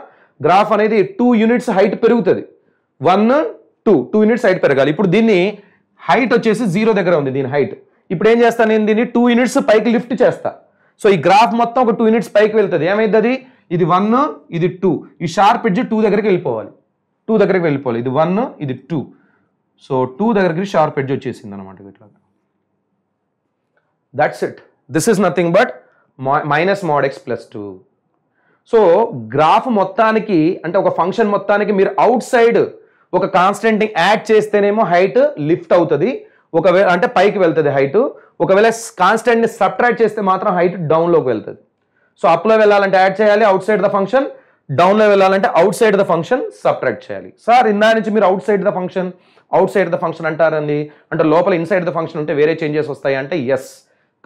గ్రాఫ్ అనేది 2 యూనిట్స్ హైట్ పెరుగుతుంది. 1 2 యూనిట్స్ హైట్ పెరగాలి. ఇప్పుడు దీన్ని హైట్ వచ్చేసి 0 దగ్గర ఉంది దీని హైట్. ఇప్పుడు ఏం చేస్తాను నేను దీన్ని 2 యూనిట్స్ పైకి లిఫ్ట్ చేస్తా. సో ఈ గ్రాఫ్ మొత్తం ఒక 2 యూనిట్స్ పైకి వెళ్తుంది. ఏమైంది అది? ఇది 1 ఇది 2. ఈ షార్ప్ ఎడ్జ్ 2 దగ్గరికి వెళ్ళిపోవాలి. 2 దగ్గరికి వెళ్ళిపోవాలి. ఇది 1 ఇది 2. సో 2 దగ్గరికి షార్ప్ ఎడ్జ్ వచ్చేసింది అనమాట ఇట్లా. That's it. This is nothing but minus mod x plus 2. So graph మొత్తానికి అంటే ఒక ఫంక్షన్ మొత్తానికి మీరు అవుట్ సైడ్ ఒక కాన్స్టెంట్ యాడ్ చేస్తేనేమో హైట్ లిఫ్ట్ అవుతుంది, ఒకవేళ అంటే పైకి వెళ్తుంది హైట్. ఒకవేళ కాన్స్టెంట్ ని సబ్ట్రాక్ట్ చేస్తే మాత్రం హైట్ డౌన్ లోకి వెళ్తుంది. సో అప్ లో వెళ్ళాలంటే యాడ్ చేయాలి out side the function, down లో వెళ్ళాలంటే out side the function subtract చేయాలి. సార్ ఇందా నుంచి మీరు అవుట్ సైడ్ ద ఫంక్షన్ అంటారండి, అంటే లోపల ఇన్సైడ్ ద ఫంక్షన్ ఉంటే వేరే చేంజెస్ వస్తాయి అంటే ఎస్,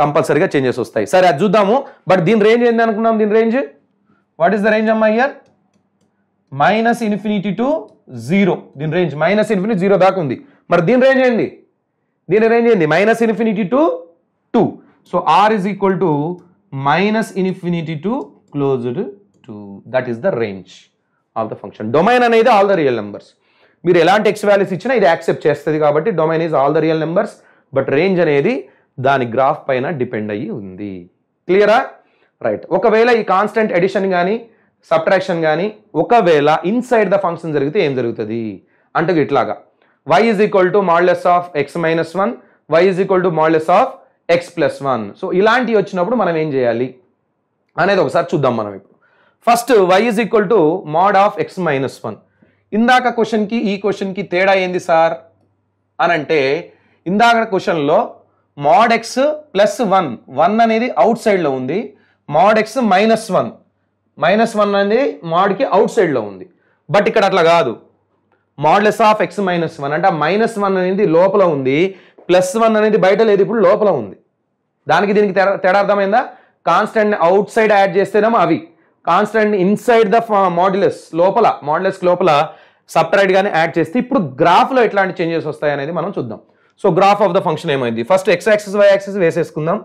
కంపల్సరీగా చేంజెస్ వస్తాయి. సరే అది చూద్దాము. బట్ దీని రేంజ్ ఏంది అనుకున్నాం? దీని range what is the range అమ్మా హియర్? -∞ to 0. దీని రేంజ్ -∞ 0 దాకా ఉంది. మరి దీని రేంజ్ ఏంది? దీని రేంజ్ ఏంది? -∞ to 2. So r is equal to -∞ to closed to. That is the range of the function. Domain అనేది ఆల్ ద రియల్ నెంబర్స్. మీరు ఎలాంటి ఎక్స్ వాల్యూస్ ఇచ్చినా ఇది యాక్సెప్ట్ చేస్తుంది కాబట్టి domain is all the real numbers. But range అనేది దాని graph పైన డిపెండ్ అయ్యి ఉంది. క్లియరా? రైట్. ఒకవేళ ఈ కాన్స్టెంట్ ఎడిషన్ కానీ సబ్ట్రాక్షన్ కానీ ఒకవేళ ఇన్సైడ్ ద ఫంక్షన్ జరిగితే ఏం జరుగుతుంది అంటే ఇట్లాగా y is equal to modulus of x minus 1, y is equal to modulus of x plus 1. So ఇలాంటివి వచ్చినప్పుడు మనం ఏం చేయాలి అనేది ఒకసారి చూద్దాం మనం ఇప్పుడు. First y is equal to mod of x minus 1. ఇందాక క్వశ్చన్కి ఈ క్వశ్చన్కి తేడా ఏంది సార్ అని అంటే, ఇందాక క్వశ్చన్లో mod x ప్లస్ 1 అనేది అవుట్ సైడ్లో ఉంది, mod x -1 అనేది మోడ్కి అవుట్ సైడ్లో ఉంది. బట్ ఇక్కడ అట్లా కాదు. మాడ్యులస్ ఆఫ్ x -1 అంటే -1 అనేది లోపల ఉంది, +1 అనేది బయట లేదు, ఇప్పుడు లోపల ఉంది. దానికి దీనికి తేడా అర్థమైందా? కాన్స్టెంట్ అవుట్ సైడ్ యాడ్ చేస్తేనేమో అవి, కాన్స్టెంట్ ఇన్సైడ్ ద మాడ్యులస్ లోపల సబ్ట్రాక్ట్ గానే యాడ్ చేస్తే ఇప్పుడు గ్రాఫ్లో ఎట్లాంటి చేంజెస్ వస్తాయి అనేది మనం చూద్దాం. So graph of the function ఏమైంది? First x axis y axis వేసేసుకుందాం.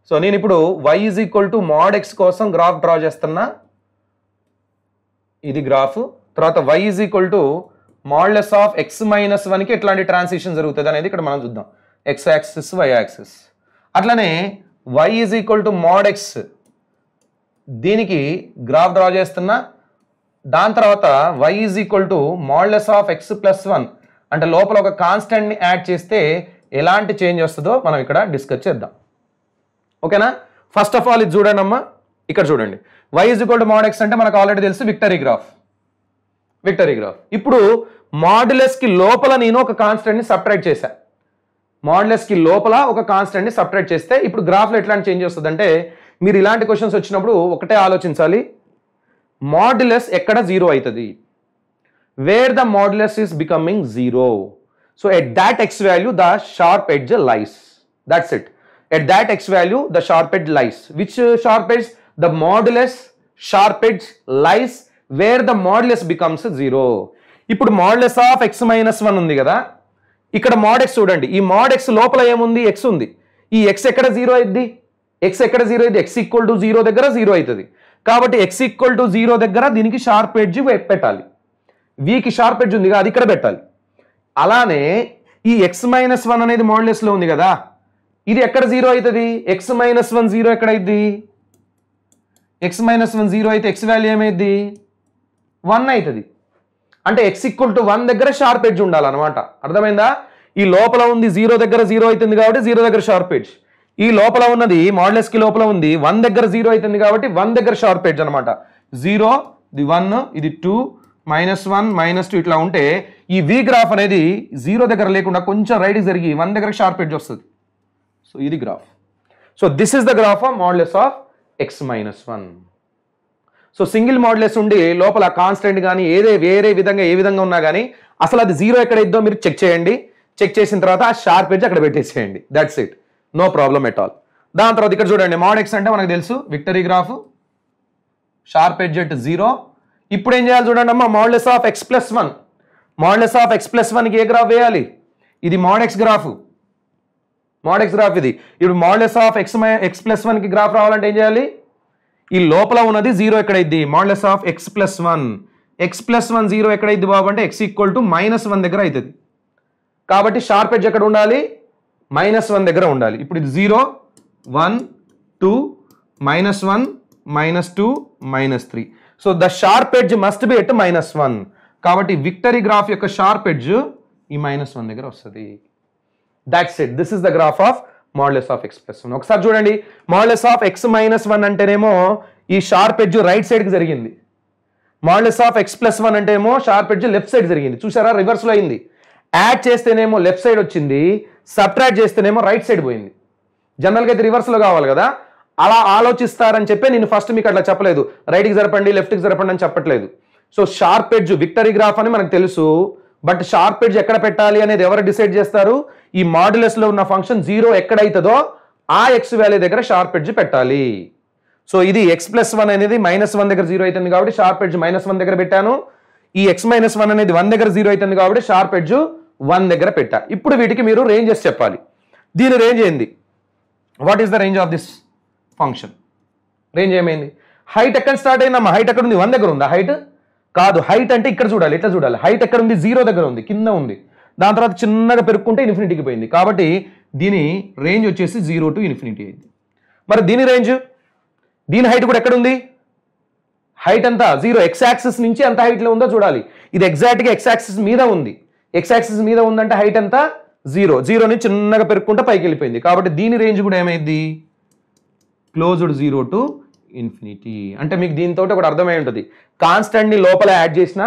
సో నేను ఇప్పుడు y is equal to mod x కోసం గ్రాఫ్ డ్రా చేస్తున్నా. ఇది గ్రాఫ్. తర్వాత y is equal to modulus of x minus 1కి ఎట్లాంటి ట్రాన్సిషన్ జరుగుతుంది అనేది ఇక్కడ మనం చూద్దాం. x axis y axis. అట్లనే y is equal to mod x దీనికి గ్రాఫ్ డ్రా చేస్తున్నా. దాని తర్వాత y is equal to modulus of x plus 1 అంటే లోపల ఒక కాన్స్టెంట్ని యాడ్ చేస్తే ఎలాంటి చేంజ్ వస్తుందో మనం ఇక్కడ డిస్కస్ చేద్దాం. ఓకేనా? ఫస్ట్ ఆఫ్ ఆల్ ఇది చూడండి అమ్మా, ఇక్కడ చూడండి. y is equal to mod x అంటే మనకు ఆల్రెడీ తెలుసు విక్టరీ గ్రాఫ్. ఇప్పుడు మాడ్యులస్కి లోపల నేను ఒక కాన్స్టెంట్ని సబ్ట్రాక్ట్ చేశా. మాడ్యులస్కి లోపల ఒక కాన్స్టెంట్ని సబ్ట్రాక్ట్ చేస్తే ఇప్పుడు గ్రాఫ్లో ఎట్లాంటి చేంజ్ వస్తుంది అంటే, మీరు ఇలాంటి క్వశ్చన్స్ వచ్చినప్పుడు ఒకటే ఆలోచించాలి, మాడ్యులస్ ఎక్కడ 0 అవుతుంది, wear the modulus is becoming 0. So at that x value the sharp edge lies. That's it. At that x value, the sharp edge lies. Which sharp edge? The modulus sharp edge lies where the modulus becomes 0. ఇప్పుడు modulus of x minus 1 ఉంది కదా, ఇక్కడ mod x చూడండి. ఈ mod x లోపల ఏముంది? x ఉంది. ఈ x ఎక్కడ 0 అయింది? x ఈక్వల్ టు 0 దగ్గర 0 అవుతుంది. కాబట్టి x ఈక్వల్ టు 0 దగ్గర దీనికి షార్ప్ ఎడ్జ్ పెట్టాలి. వీకి షార్ప్ ఎడ్జ్ ఉంది కదా, అది ఇక్కడ పెట్టాలి. అలానే ఈ x minus 1 అనేది modulus లో ఉంది కదా, ఇది ఎక్కడ 0 అవుతుంది? x minus 1 0 ఎక్కడ అయింది? x minus 1 0 అయితే x వాల్యూ ఏమైంది? 1 అవుతుంది. అంటే x ఈక్వల్ టు 1 దగ్గర షార్ప్ ఎడ్జ్ ఉండాలన్నమాట. అర్థమైందా? ఈ లోపల ఉంది 0 దగ్గర 0 అవుతుంది కాబట్టి 0 దగ్గర షార్ప్ ఎడ్జ్. ఈ లోపల ఉన్నది మాడ్యులస్కి లోపల ఉంది 1 దగ్గర 0 అవుతుంది కాబట్టి 1 దగ్గర షార్ప్ ఎడ్జ్ అనమాట. 0 ఇది 1 ఇది 2 -1 -2 ఇట్లా ఉంటే ఈ v గ్రాఫ్ అనేది 0 దగ్గర లేకుండా కొంచెం రైట్కి జరిగి 1 దగ్గర షార్ప్ ఎడ్జ్ వస్తుంది. సో ఇది graph. So this is the graph of modulus of x minus 1. So single modulus ఉండి లోపల కాన్స్టెంట్ కానీ వేరే విధంగా ఏ విధంగా ఉన్నా కానీ అసలు అది 0 ఎక్కడ ఇద్దో మీరు చెక్ చేయండి. చెక్ చేసిన తర్వాత ఆ షార్ప్ ఎడ్జ్ అక్కడ పెట్టేసేయండి. That's it, no problem at all. దాని తర్వాత ఇక్కడ చూడండి, mod x అంటే మనకు తెలుసు victory graph, sharp edge at 0. ఇప్పుడు ఏం చేయాలి చూడండి అమ్మా, మాడ్యులస్ ఆఫ్ x plus 1. మాడ్యులస్ ఆఫ్ x plus 1కి ఏ గ్రాఫ్ వేయాలి? ఇది mod x graph. Mod X graph ఇది. ఇప్పుడు మాడ్యులస్ ఆఫ్ ఎక్స్ ప్లస్ 1కి గ్రాఫ్ రావాలంటే ఏం చేయాలి? ఈ లోపల ఉన్నది 0 ఎక్కడైద్ది? మాడ్యులస్ ఆఫ్ ఎక్స్ ప్లస్ 1 0 ఎక్కడైద్ది బాబు అంటే x = -1 దగ్గర అవుతుంది. కాబట్టి షార్ప్ ఎడ్జ్ ఎక్కడ ఉండాలి? -1 దగ్గర ఉండాలి. ఇప్పుడు ఇది 0 1 2 -1 -2 -3. So the sharp edge must be at -1. కాబట్టి విక్టరీ గ్రాఫ్ యొక్క షార్ప్ ఎడ్జ్ ఈ -1 దగ్గర వస్తుంది. That's it. This is the graph of modulus of X plus 1. ఒకసారి చూడండి, మాడ్యులస్ ఆఫ్ x - 1 అంటేనేమో ఈ షార్ప్ ఎడ్జ్ రైట్ సైడ్కి జరిగింది. మాడ్యులస్ ఆఫ్ x + 1 అంటే ఏమో షార్ప్ ఎడ్జ్ లెఫ్ట్ సైడ్ జరిగింది. చూసారా, రివర్స్లో అయింది. యాడ్ చేస్తేనేమో లెఫ్ట్ సైడ్ వచ్చింది, సబ్ట్రాక్ట్ చేస్తేనేమో రైట్ సైడ్ పోయింది. జనరల్గా అయితే రివర్స్లో కావాలి కదా. అలా ఆలోచిస్తారని చెప్పి నేను ఫస్ట్ మీకు అట్లా చెప్పలేదు, రైట్కి జరపండి లెఫ్ట్కి జరపండి అని చెప్పట్లేదు. So sharp edge victory graph అని మనకు తెలుసు, బట్ షార్ప్ ఎడ్జ్ ఎక్కడ పెట్టాలి అనేది ఎవరు డిసైడ్ చేస్తారు? ఈ మాడ్యులస్లో ఉన్న ఫంక్షన్ 0 ఎక్కడైతుందో ఆ ఎక్స్ వాల్యూ దగ్గర షార్ప్ ఎడ్జ్ పెట్టాలి. సో ఇది x + 1 అనేది -1 దగ్గర 0 అవుతుంది కాబట్టి షార్ప్ ఎడ్జ్ -1 దగ్గర పెట్టాను. ఈ x - 1 అనేది 1 దగ్గర 0 అవుతుంది కాబట్టి షార్ప్ ఎడ్జ్ 1 దగ్గర పెట్టా. ఇప్పుడు వీటికి మీరు రేంజెస్ చెప్పాలి. దీని రేంజ్ ఏంది? What is the range of this function? Range ఏమైంది? హైట్ ఎక్కడ స్టార్ట్ అయిందమ్మా? హైట్ ఎక్కడ ఉంది? 1 దగ్గర ఉందా హైట్? కాదు. హైట్ అంటే ఇక్కడ చూడాలి, ఇట్లా చూడాలి. హైట్ ఎక్కడ ఉంది? 0 దగ్గర ఉంది, కింద ఉంది. దాని తర్వాత చిన్నగా పెరుక్కుంటే ఇన్ఫినిటీకి పోయింది. కాబట్టి దీని రేంజ్ వచ్చేసి 0 to ఇన్ఫినిటీ అయింది. మరి దీని రేంజ్, దీని హైట్ కూడా ఎక్కడ ఉంది? హైట్ అంతా 0, ఎక్స్ యాక్సిస్ నుంచి ఎంత హైట్లో ఉందో చూడాలి. ఇది ఎగ్జాక్ట్గా ఎక్స్ యాక్సిస్ మీద ఉంది. ఎక్స్ యాక్సిస్ మీద ఉందంటే హైట్ అంతా 0 నుంచి చిన్నగా పెరుక్కుంటే పైకి వెళ్ళిపోయింది. కాబట్టి దీని రేంజ్ కూడా ఏమైంది? Closed 0 to infinity. అంటే మీకు దీంతో ఒకటి అర్థమై ఉంటుంది, కాన్స్టెంట్ని లోపల యాడ్ చేసిన,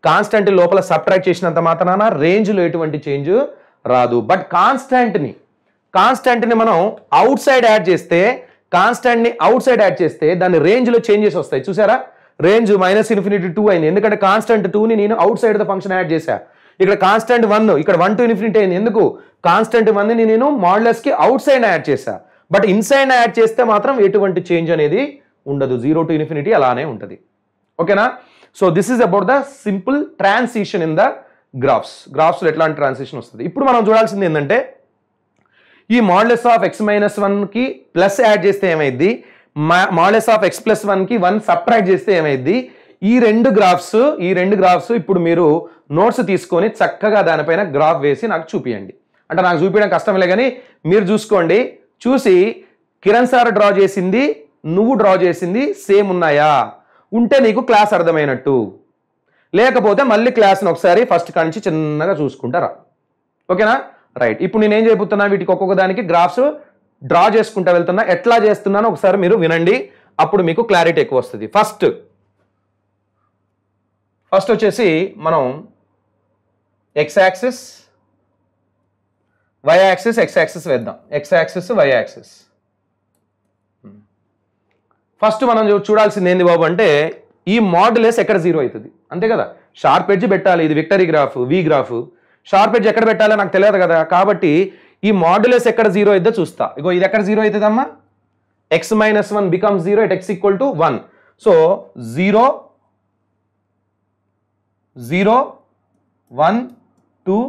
కాన్స్టెంట్ లోపల సబ్ట్రాక్ట్ చేసినంత మాత్రాన రేంజ్లో ఎటువంటి చేంజ్ రాదు. బట్ కాన్స్టెంట్ని మనం అవుట్ సైడ్ యాడ్ చేస్తే, కాన్స్టెంట్ని అవుట్ సైడ్ యాడ్ చేస్తే దాని రేంజ్లో చేంజెస్ వస్తాయి. చూసారా, రేంజ్ -∞ 2 అయింది, ఎందుకంటే కాన్స్టెంట్ 2ని నేను out side the function add చేశా. ఇక్కడ కాన్స్టెంట్ 1, ఇక్కడ 1 to ఇన్ఫినిటీ అయింది. ఎందుకు? కాన్స్టెంట్ 1ని నేను మాడ్యులస్కి అవుట్ సైడ్ యాడ్ చేశా. బట్ ఇన్సైడ్ యాడ్ చేస్తే మాత్రం ఎటువంటి చేంజ్ అనేది ఉండదు. 0 to ఇన్ఫినిటీ అలానే ఉంటుంది. ఓకేనా? So this is about the simple transition in the గ్రాఫ్స్లో ఎట్లాంటి ట్రాన్సిషన్ వస్తుంది. ఇప్పుడు మనం చూడాల్సింది ఏంటంటే, ఈ మాడ్యులస్ ఆఫ్ x - 1కి ప్లస్ యాడ్ చేస్తే ఏమైంది, మాడ్యులస్ ఆఫ్ x + 1కి 1 సబ్ట్రాక్ట్ చేస్తే ఏమైంది. ఈ రెండు గ్రాఫ్స్ ఇప్పుడు మీరు నోట్స్ తీసుకొని చక్కగా దానిపైన గ్రాఫ్ వేసి నాకు చూపియండి. అంటే నాకు చూపించడం కష్టంలే కానీ మీరు చూసుకోండి. చూసి కిరణ్ సార్ డ్రా చేసింది, నువ్వు డ్రా చేసింది సేమ్ ఉన్నాయా? ఉంటే నీకు క్లాస్ అర్థమైనట్టు, లేకపోతే మళ్ళీ క్లాస్ని ఒకసారి ఫస్ట్ కానించి చిన్నగా చూసుకుంటారా. ఓకేనా? రైట్. ఇప్పుడు నేనేం చేయబోతున్నా, వీటికి ఒక్కొక్క దానికి గ్రాఫ్స్ డ్రా చేసుకుంటా వెళ్తున్నా. ఎట్లా చేస్తున్నానో ఒకసారి మీరు వినండి, అప్పుడు మీకు క్లారిటీ ఎక్కువ వస్తుంది. ఫస్ట్ వచ్చేసి మనం X axis, Y axis, X axis వేద్దాం. X axis, Y axis. First మనం చూడాల్సింది ఏంది బాబు అంటే, ఈ మాడ్యులస్ ఎక్కడ 0 అవుతుంది, అంతే కదా. షార్ప్ ఎడ్జ్ పెట్టాలి. ఇది victory graph, V graph. Sharp edge ఎక్కడ పెట్టాలో నాకు తెలియదు కదా. కాబట్టి ఈ మాడ్యులస్ ఎక్కడ 0 అవుతుందో చూస్తా. ఇగో ఇది ఎక్కడ 0 అవుతుందమ్మా? x - 1 becomes 0 at x = 1. So 0 0 1 2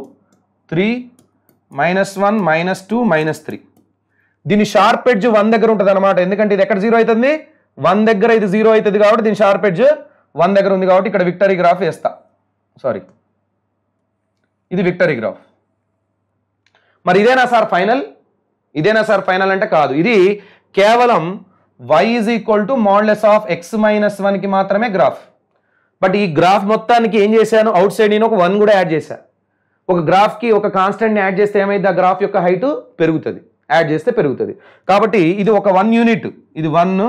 3 -1 -2 -3. దీని షార్ప్ ఎడ్జ్ 1 దగ్గర ఉంటుంది అనమాట. ఎందుకంటే ఇది ఎక్కడ 0 అవుతుంది? 1 దగ్గర ఇది 0 అవుతుంది కాబట్టి దీని షార్ప్ ఎడ్జ్ 1 దగ్గర ఉంది కాబట్టి ఇక్కడ విక్టరీ గ్రాఫ్ వేస్తా. సారీ, ఇది విక్టరీ గ్రాఫ్. మరి ఇదేనా సార్ ఫైనల్? ఇదేనా సార్ ఫైనల్ అంటే కాదు. ఇది కేవలం y = మాడ్యులస్ ఆఫ్ x - 1కి మాత్రమే గ్రాఫ్. బట్ ఈ గ్రాఫ్ మొత్తానికి ఏం చేశాను, అవుట్ సైడ్ నేను ఒక 1 కూడా యాడ్ చేశా. ఒక గ్రాఫ్కి ఒక కాన్స్టెంట్ని యాడ్ చేస్తే ఏమైంది, ఆ గ్రాఫ్ యొక్క హైట్ పెరుగుతుంది, యాడ్ చేస్తే పెరుగుతుంది. కాబట్టి ఇది ఒక 1 యూనిట్, ఇది 1,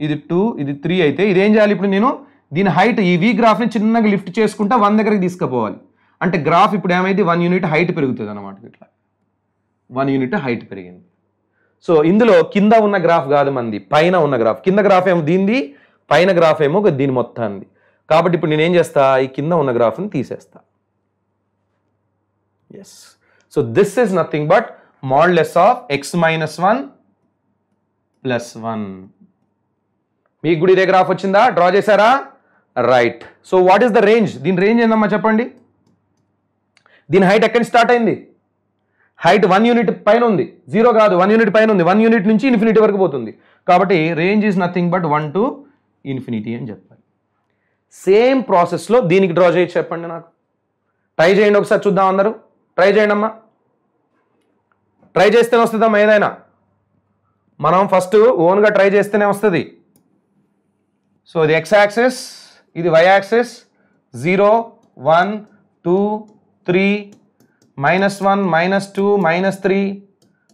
ఇది 2, ఇది 3 అయితే ఇదేం చేయాలి ఇప్పుడు నేను, దీని హైట్ ఈ వి గ్రాఫ్ని చిన్నగా లిఫ్ట్ చేసుకుంటా 1 దగ్గరికి తీసుకుపోవాలి. అంటే గ్రాఫ్ ఇప్పుడు ఏమైంది, 1 యూనిట్ హైట్ పెరుగుతుంది అనమాట. ఇట్లా 1 యూనిట్ హైట్ పెరిగింది. సో ఇందులో కింద ఉన్న గ్రాఫ్ కాదు మంది, పైన ఉన్న గ్రాఫ్. కింద గ్రాఫ్ ఏమో దీనిది, పైన గ్రాఫ్ ఏమో దీని మొత్తాన్ని. కాబట్టి ఇప్పుడు నేనేం చేస్తా, ఈ కింద ఉన్న గ్రాఫ్ని తీసేస్తా. Yes. So this is nothing but modulus of x - 1 + 1. మీకు కూడా ఇదే గ్రాఫ్ వచ్చిందా? డ్రా చేశారా? Right. So what is the range? దీని రేంజ్ ఏందమ్మా చెప్పండి. దీని హైట్ ఎక్కడి నుంచి స్టార్ట్ అయింది? హైట్ 1 యూనిట్ పైన ఉంది, 0 కాదు 1 యూనిట్ పైన ఉంది, 1 యూనిట్ నుంచి ఇన్ఫినిటీ వరకు పోతుంది. కాబట్టి range is nothing but 1 to infinity అని చెప్పాలి. సేమ్ ప్రాసెస్లో దీనికి డ్రా చేయొచ్చు. చెప్పండి నాకు, ట్రై చేయండి ఒకసారి చూద్దాం. అందరూ ట్రై చేయండి అమ్మా. ట్రై చేస్తేనే వస్తుందమ్మా ఏదైనా. మనం ఫస్ట్ ఓన్గా ట్రై చేస్తేనే వస్తుంది. సో ఇది ఎక్స్ యాక్సిస్, ఇది వై యాక్సిస్. 0 1 2 3 -1 -2 -3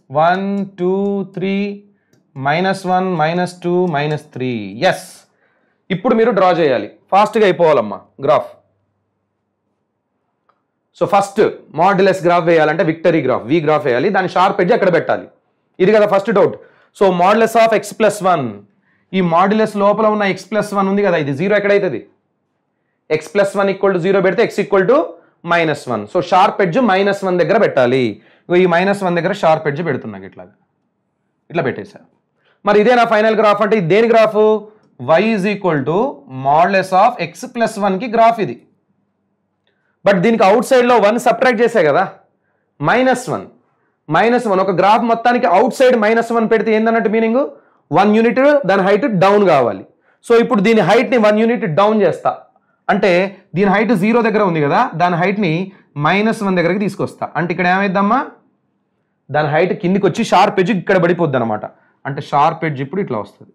1 2 3 -1 -2 -3. ఎస్, ఇప్పుడు మీరు డ్రా చేయాలి. ఫాస్ట్గా అయిపోవాలమ్మా గ్రాఫ్. సో ఫస్ట్ మాడ్యులస్ గ్రాఫ్ వేయాలంటే విక్టరీ గ్రాఫ్, వి గ్రాఫ్ వేయాలి. దాని షార్ప్ ఎడ్జ్ అక్కడ పెట్టాలి. ఇది కదా first doubt. So modulus of x+1, ఈ మాడ్యులస్ లోపల ఉన్న x+1 ఉంది కదా, ఇది 0 ఎక్కడైతుంది? x+1 = 0 పెడితే x = -1. సో షార్ప్ ఎడ్జ్ -1 దగ్గర పెట్టాలి. ఈ -1 దగ్గర షార్ప్ ఎడ్జ్ పెడుతున్నా ఇట్లా పెట్టేసా. మరి ఇదే నా ఫైనల్ గ్రాఫ్ అంటే ఇది దేని graph? y = modulus of x+1 కి గ్రాఫ్ ఇది. బట్ దీనికి అవుట్ సైడ్లో 1 సబ్ట్రాక్ట్ చేసే కదా, -1 ఒక గ్రాఫ్ మొత్తానికి అవుట్ సైడ్ -1 పెడితే ఏందన్నట్టు మీనింగ్? 1 యూనిట్ దాని హైట్ డౌన్ కావాలి. సో ఇప్పుడు దీని హైట్ని 1 యూనిట్ డౌన్ చేస్తా అంటే దీని హైట్ 0 దగ్గర ఉంది కదా, దాని హైట్ని -1 దగ్గరికి తీసుకొస్తా. అంటే ఇక్కడ ఏమైద్దమ్మా, దాని హైట్ కిందికి వచ్చి షార్ప్ ఎడ్జ్ ఇక్కడ పడిపోద్ది అనమాట. అంటే షార్ప్ ఎడ్జ్ ఇప్పుడు ఇట్లా వస్తుంది.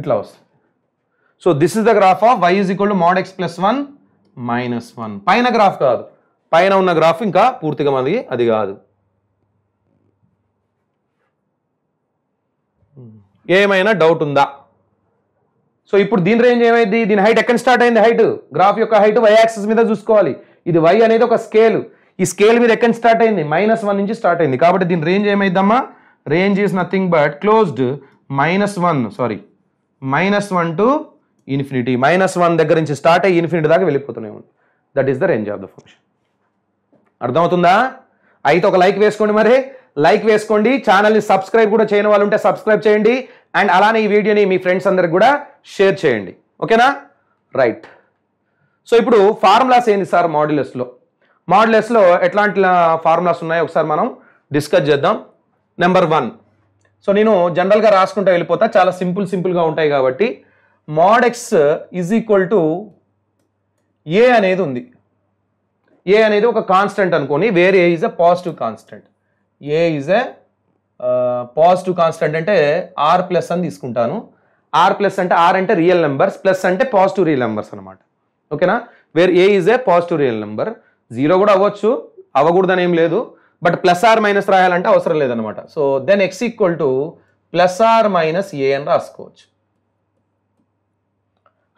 ఇట్లా వస్తుంది. So this is the graph of y = mod x+1 -1. పైన గ్రాఫ్ కాదు, పైన ఉన్న గ్రాఫ్ ఇంకా పూర్తిగా మనది అది కాదు. ఏమైనా డౌట్ ఉందా? సో ఇప్పుడు దీని రేంజ్ ఏమైంది? దీని హైట్ ఎక్కడ స్టార్ట్ అయింది? హైట్ గ్రాఫ్ యొక్క హైట్ y యాక్సిస్ మీద చూసుకోవాలి. ఇది y అనేది ఒక స్కేల్, ఈ స్కేల్ మీద ఎక్కడ స్టార్ట్ అయింది? -1 నుంచి స్టార్ట్ అయింది. కాబట్టి దీని రేంజ్ ఏమైందమ్మా? Range is nothing but closed -1 to infinity. -1 దగ్గర నుంచి స్టార్ట్ అయ్యి ఇన్ఫినిటీ దాకా వెళ్ళిపోతూనే ఉంది. That is the range of the function. అర్థమవుతుందా? అయితే ఒక లైక్ వేసుకోండి, మరి లైక్ వేసుకోండి. ఛానల్ని సబ్స్క్రైబ్ కూడా చేయని వాళ్ళు ఉంటే సబ్స్క్రైబ్ చేయండి. అండ్ అలానే ఈ వీడియోని మీ ఫ్రెండ్స్ అందరికి కూడా షేర్ చేయండి. ఓకేనా? రైట్. సో ఇప్పుడు ఫార్ములాస్ ఏంది సార్ మాడ్యులస్లో ఎట్లాంటి ఫార్ములాస్ ఉన్నాయో ఒకసారి మనం డిస్కస్ చేద్దాం. నెంబర్ 1. సో నేను జనరల్గా రాసుకుంటూ వెళ్ళిపోతా, చాలా సింపుల్గా ఉంటాయి కాబట్టి. mod x = a అనేది ఉంది. a అనేది ఒక కాన్స్టెంట్ అనుకోని, where a is a positive constant. a is a positive constant అంటే r+ అని తీసుకుంటాను. r+ అంటే r అంటే రియల్ నెంబర్స్, ప్లస్ అంటే పాజిటివ్ రియల్ నెంబర్స్ అనమాట. ఓకేనా? Where a is a positive real number. 0 కూడా అవ్వచ్చు, అవ్వకూడదని ఏం లేదు. బట్ ± రాయాలంటే అవసరం లేదనమాట. సో దెన్ x = ± a అని రాసుకోవచ్చు.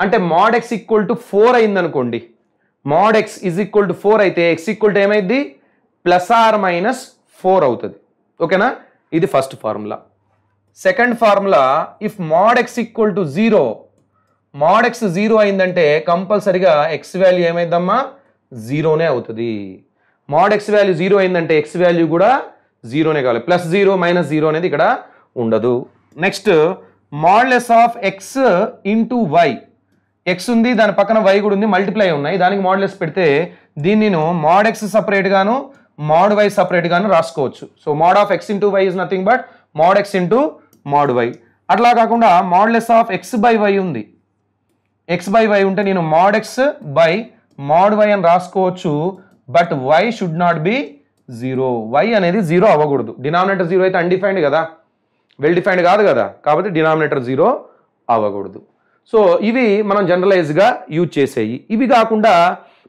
అంటే mod x = 4 అయింది అనుకోండి. mod x = 4 అయితే x = ఏమైంది? ±4 అవుతుంది. ఓకేనా? ఇది first formula. Second formula, if mod x = 0, mod x 0 అయిందంటే కంపల్సరిగా x వాల్యూ ఏమైందమ్మా? 0నే అవుతుంది. mod x వాల్యూ 0 అయిందంటే x వాల్యూ కూడా 0నే కావాలి. +0 -0 అనేది ఇక్కడ ఉండదు. Next modulus of x × y. x ఉంది, దాని పక్కన y కూడా ఉంది, మల్టిప్లై ఉన్నాయి. దానికి మాడ్యులస్ పెడితే దీన్ని నేను mod x సపరేట్ గాను mod y సపరేట్ గాను రాసుకోవచ్చు. So mod of x × y is nothing but mod x × mod y. అట్లా కాకుండా మాడ్యులస్ ఆఫ్ x/y ఉంది. x/y ఉంటే నేను mod x by mod y అని రాసుకోవచ్చు. But y should not be 0. y అనేది 0 అవ్వకూడదు. డినామినేటర్ 0 అయితే అన్డిఫైన్డ్ కదా, వెల్ డిఫైన్డ్ కాదు కదా, కాబట్టి డినామినేటర్ 0 అవ్వకూడదు. సో ఇవి మనం జనరలైజ్గా యూజ్ చేసేవి. ఇవి కాకుండా